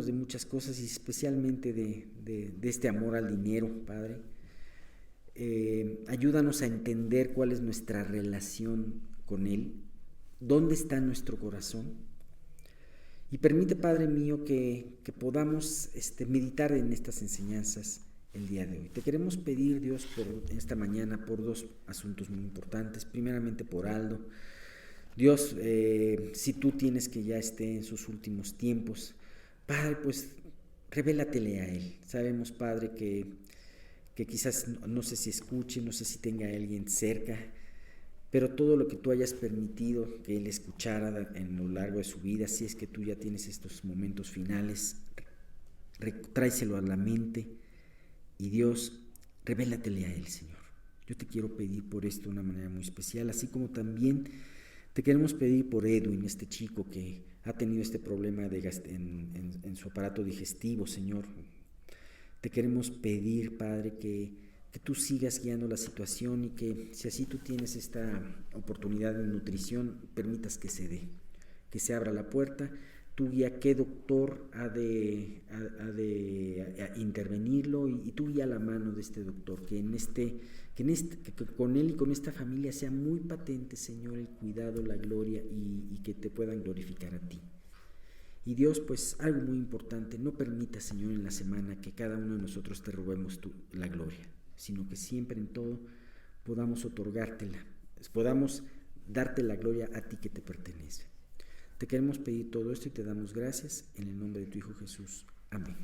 de muchas cosas y especialmente de este amor al dinero, Padre. Ayúdanos a entender cuál es nuestra relación con Él, dónde está nuestro corazón. Y permite, Padre mío, que podamos meditar en estas enseñanzas el día de hoy. Te queremos pedir, Dios, por esta mañana, por dos asuntos muy importantes. Primeramente por Aldo. Dios, si tú tienes que ya esté en sus últimos tiempos, Padre, pues revélatele a Él. Sabemos, Padre, que quizás no sé si escuche, no sé si tenga a alguien cerca, pero todo lo que tú hayas permitido que Él escuchara en lo largo de su vida, si es que tú ya tienes estos momentos finales, tráeselo a la mente y Dios, revélatele a Él, Señor. Yo te quiero pedir por esto de una manera muy especial, así como también te queremos pedir por Edwin, este chico que ha tenido este problema en su aparato digestivo, Señor. Te queremos pedir, Padre, que tú sigas guiando la situación y que si así tú tienes esta oportunidad de nutrición, permitas que se dé, que se abra la puerta. Tú guía qué doctor ha de intervenirlo y tú guía la mano de este doctor, que con él y con esta familia sea muy patente, Señor, el cuidado, la gloria y que te puedan glorificar a ti. Y Dios, pues algo muy importante, no permita, Señor, en la semana que cada uno de nosotros te robemos la gloria, sino que siempre en todo podamos otorgártela, podamos darte la gloria a ti que te pertenece. Te queremos pedir todo esto y te damos gracias en el nombre de tu Hijo Jesús. Amén.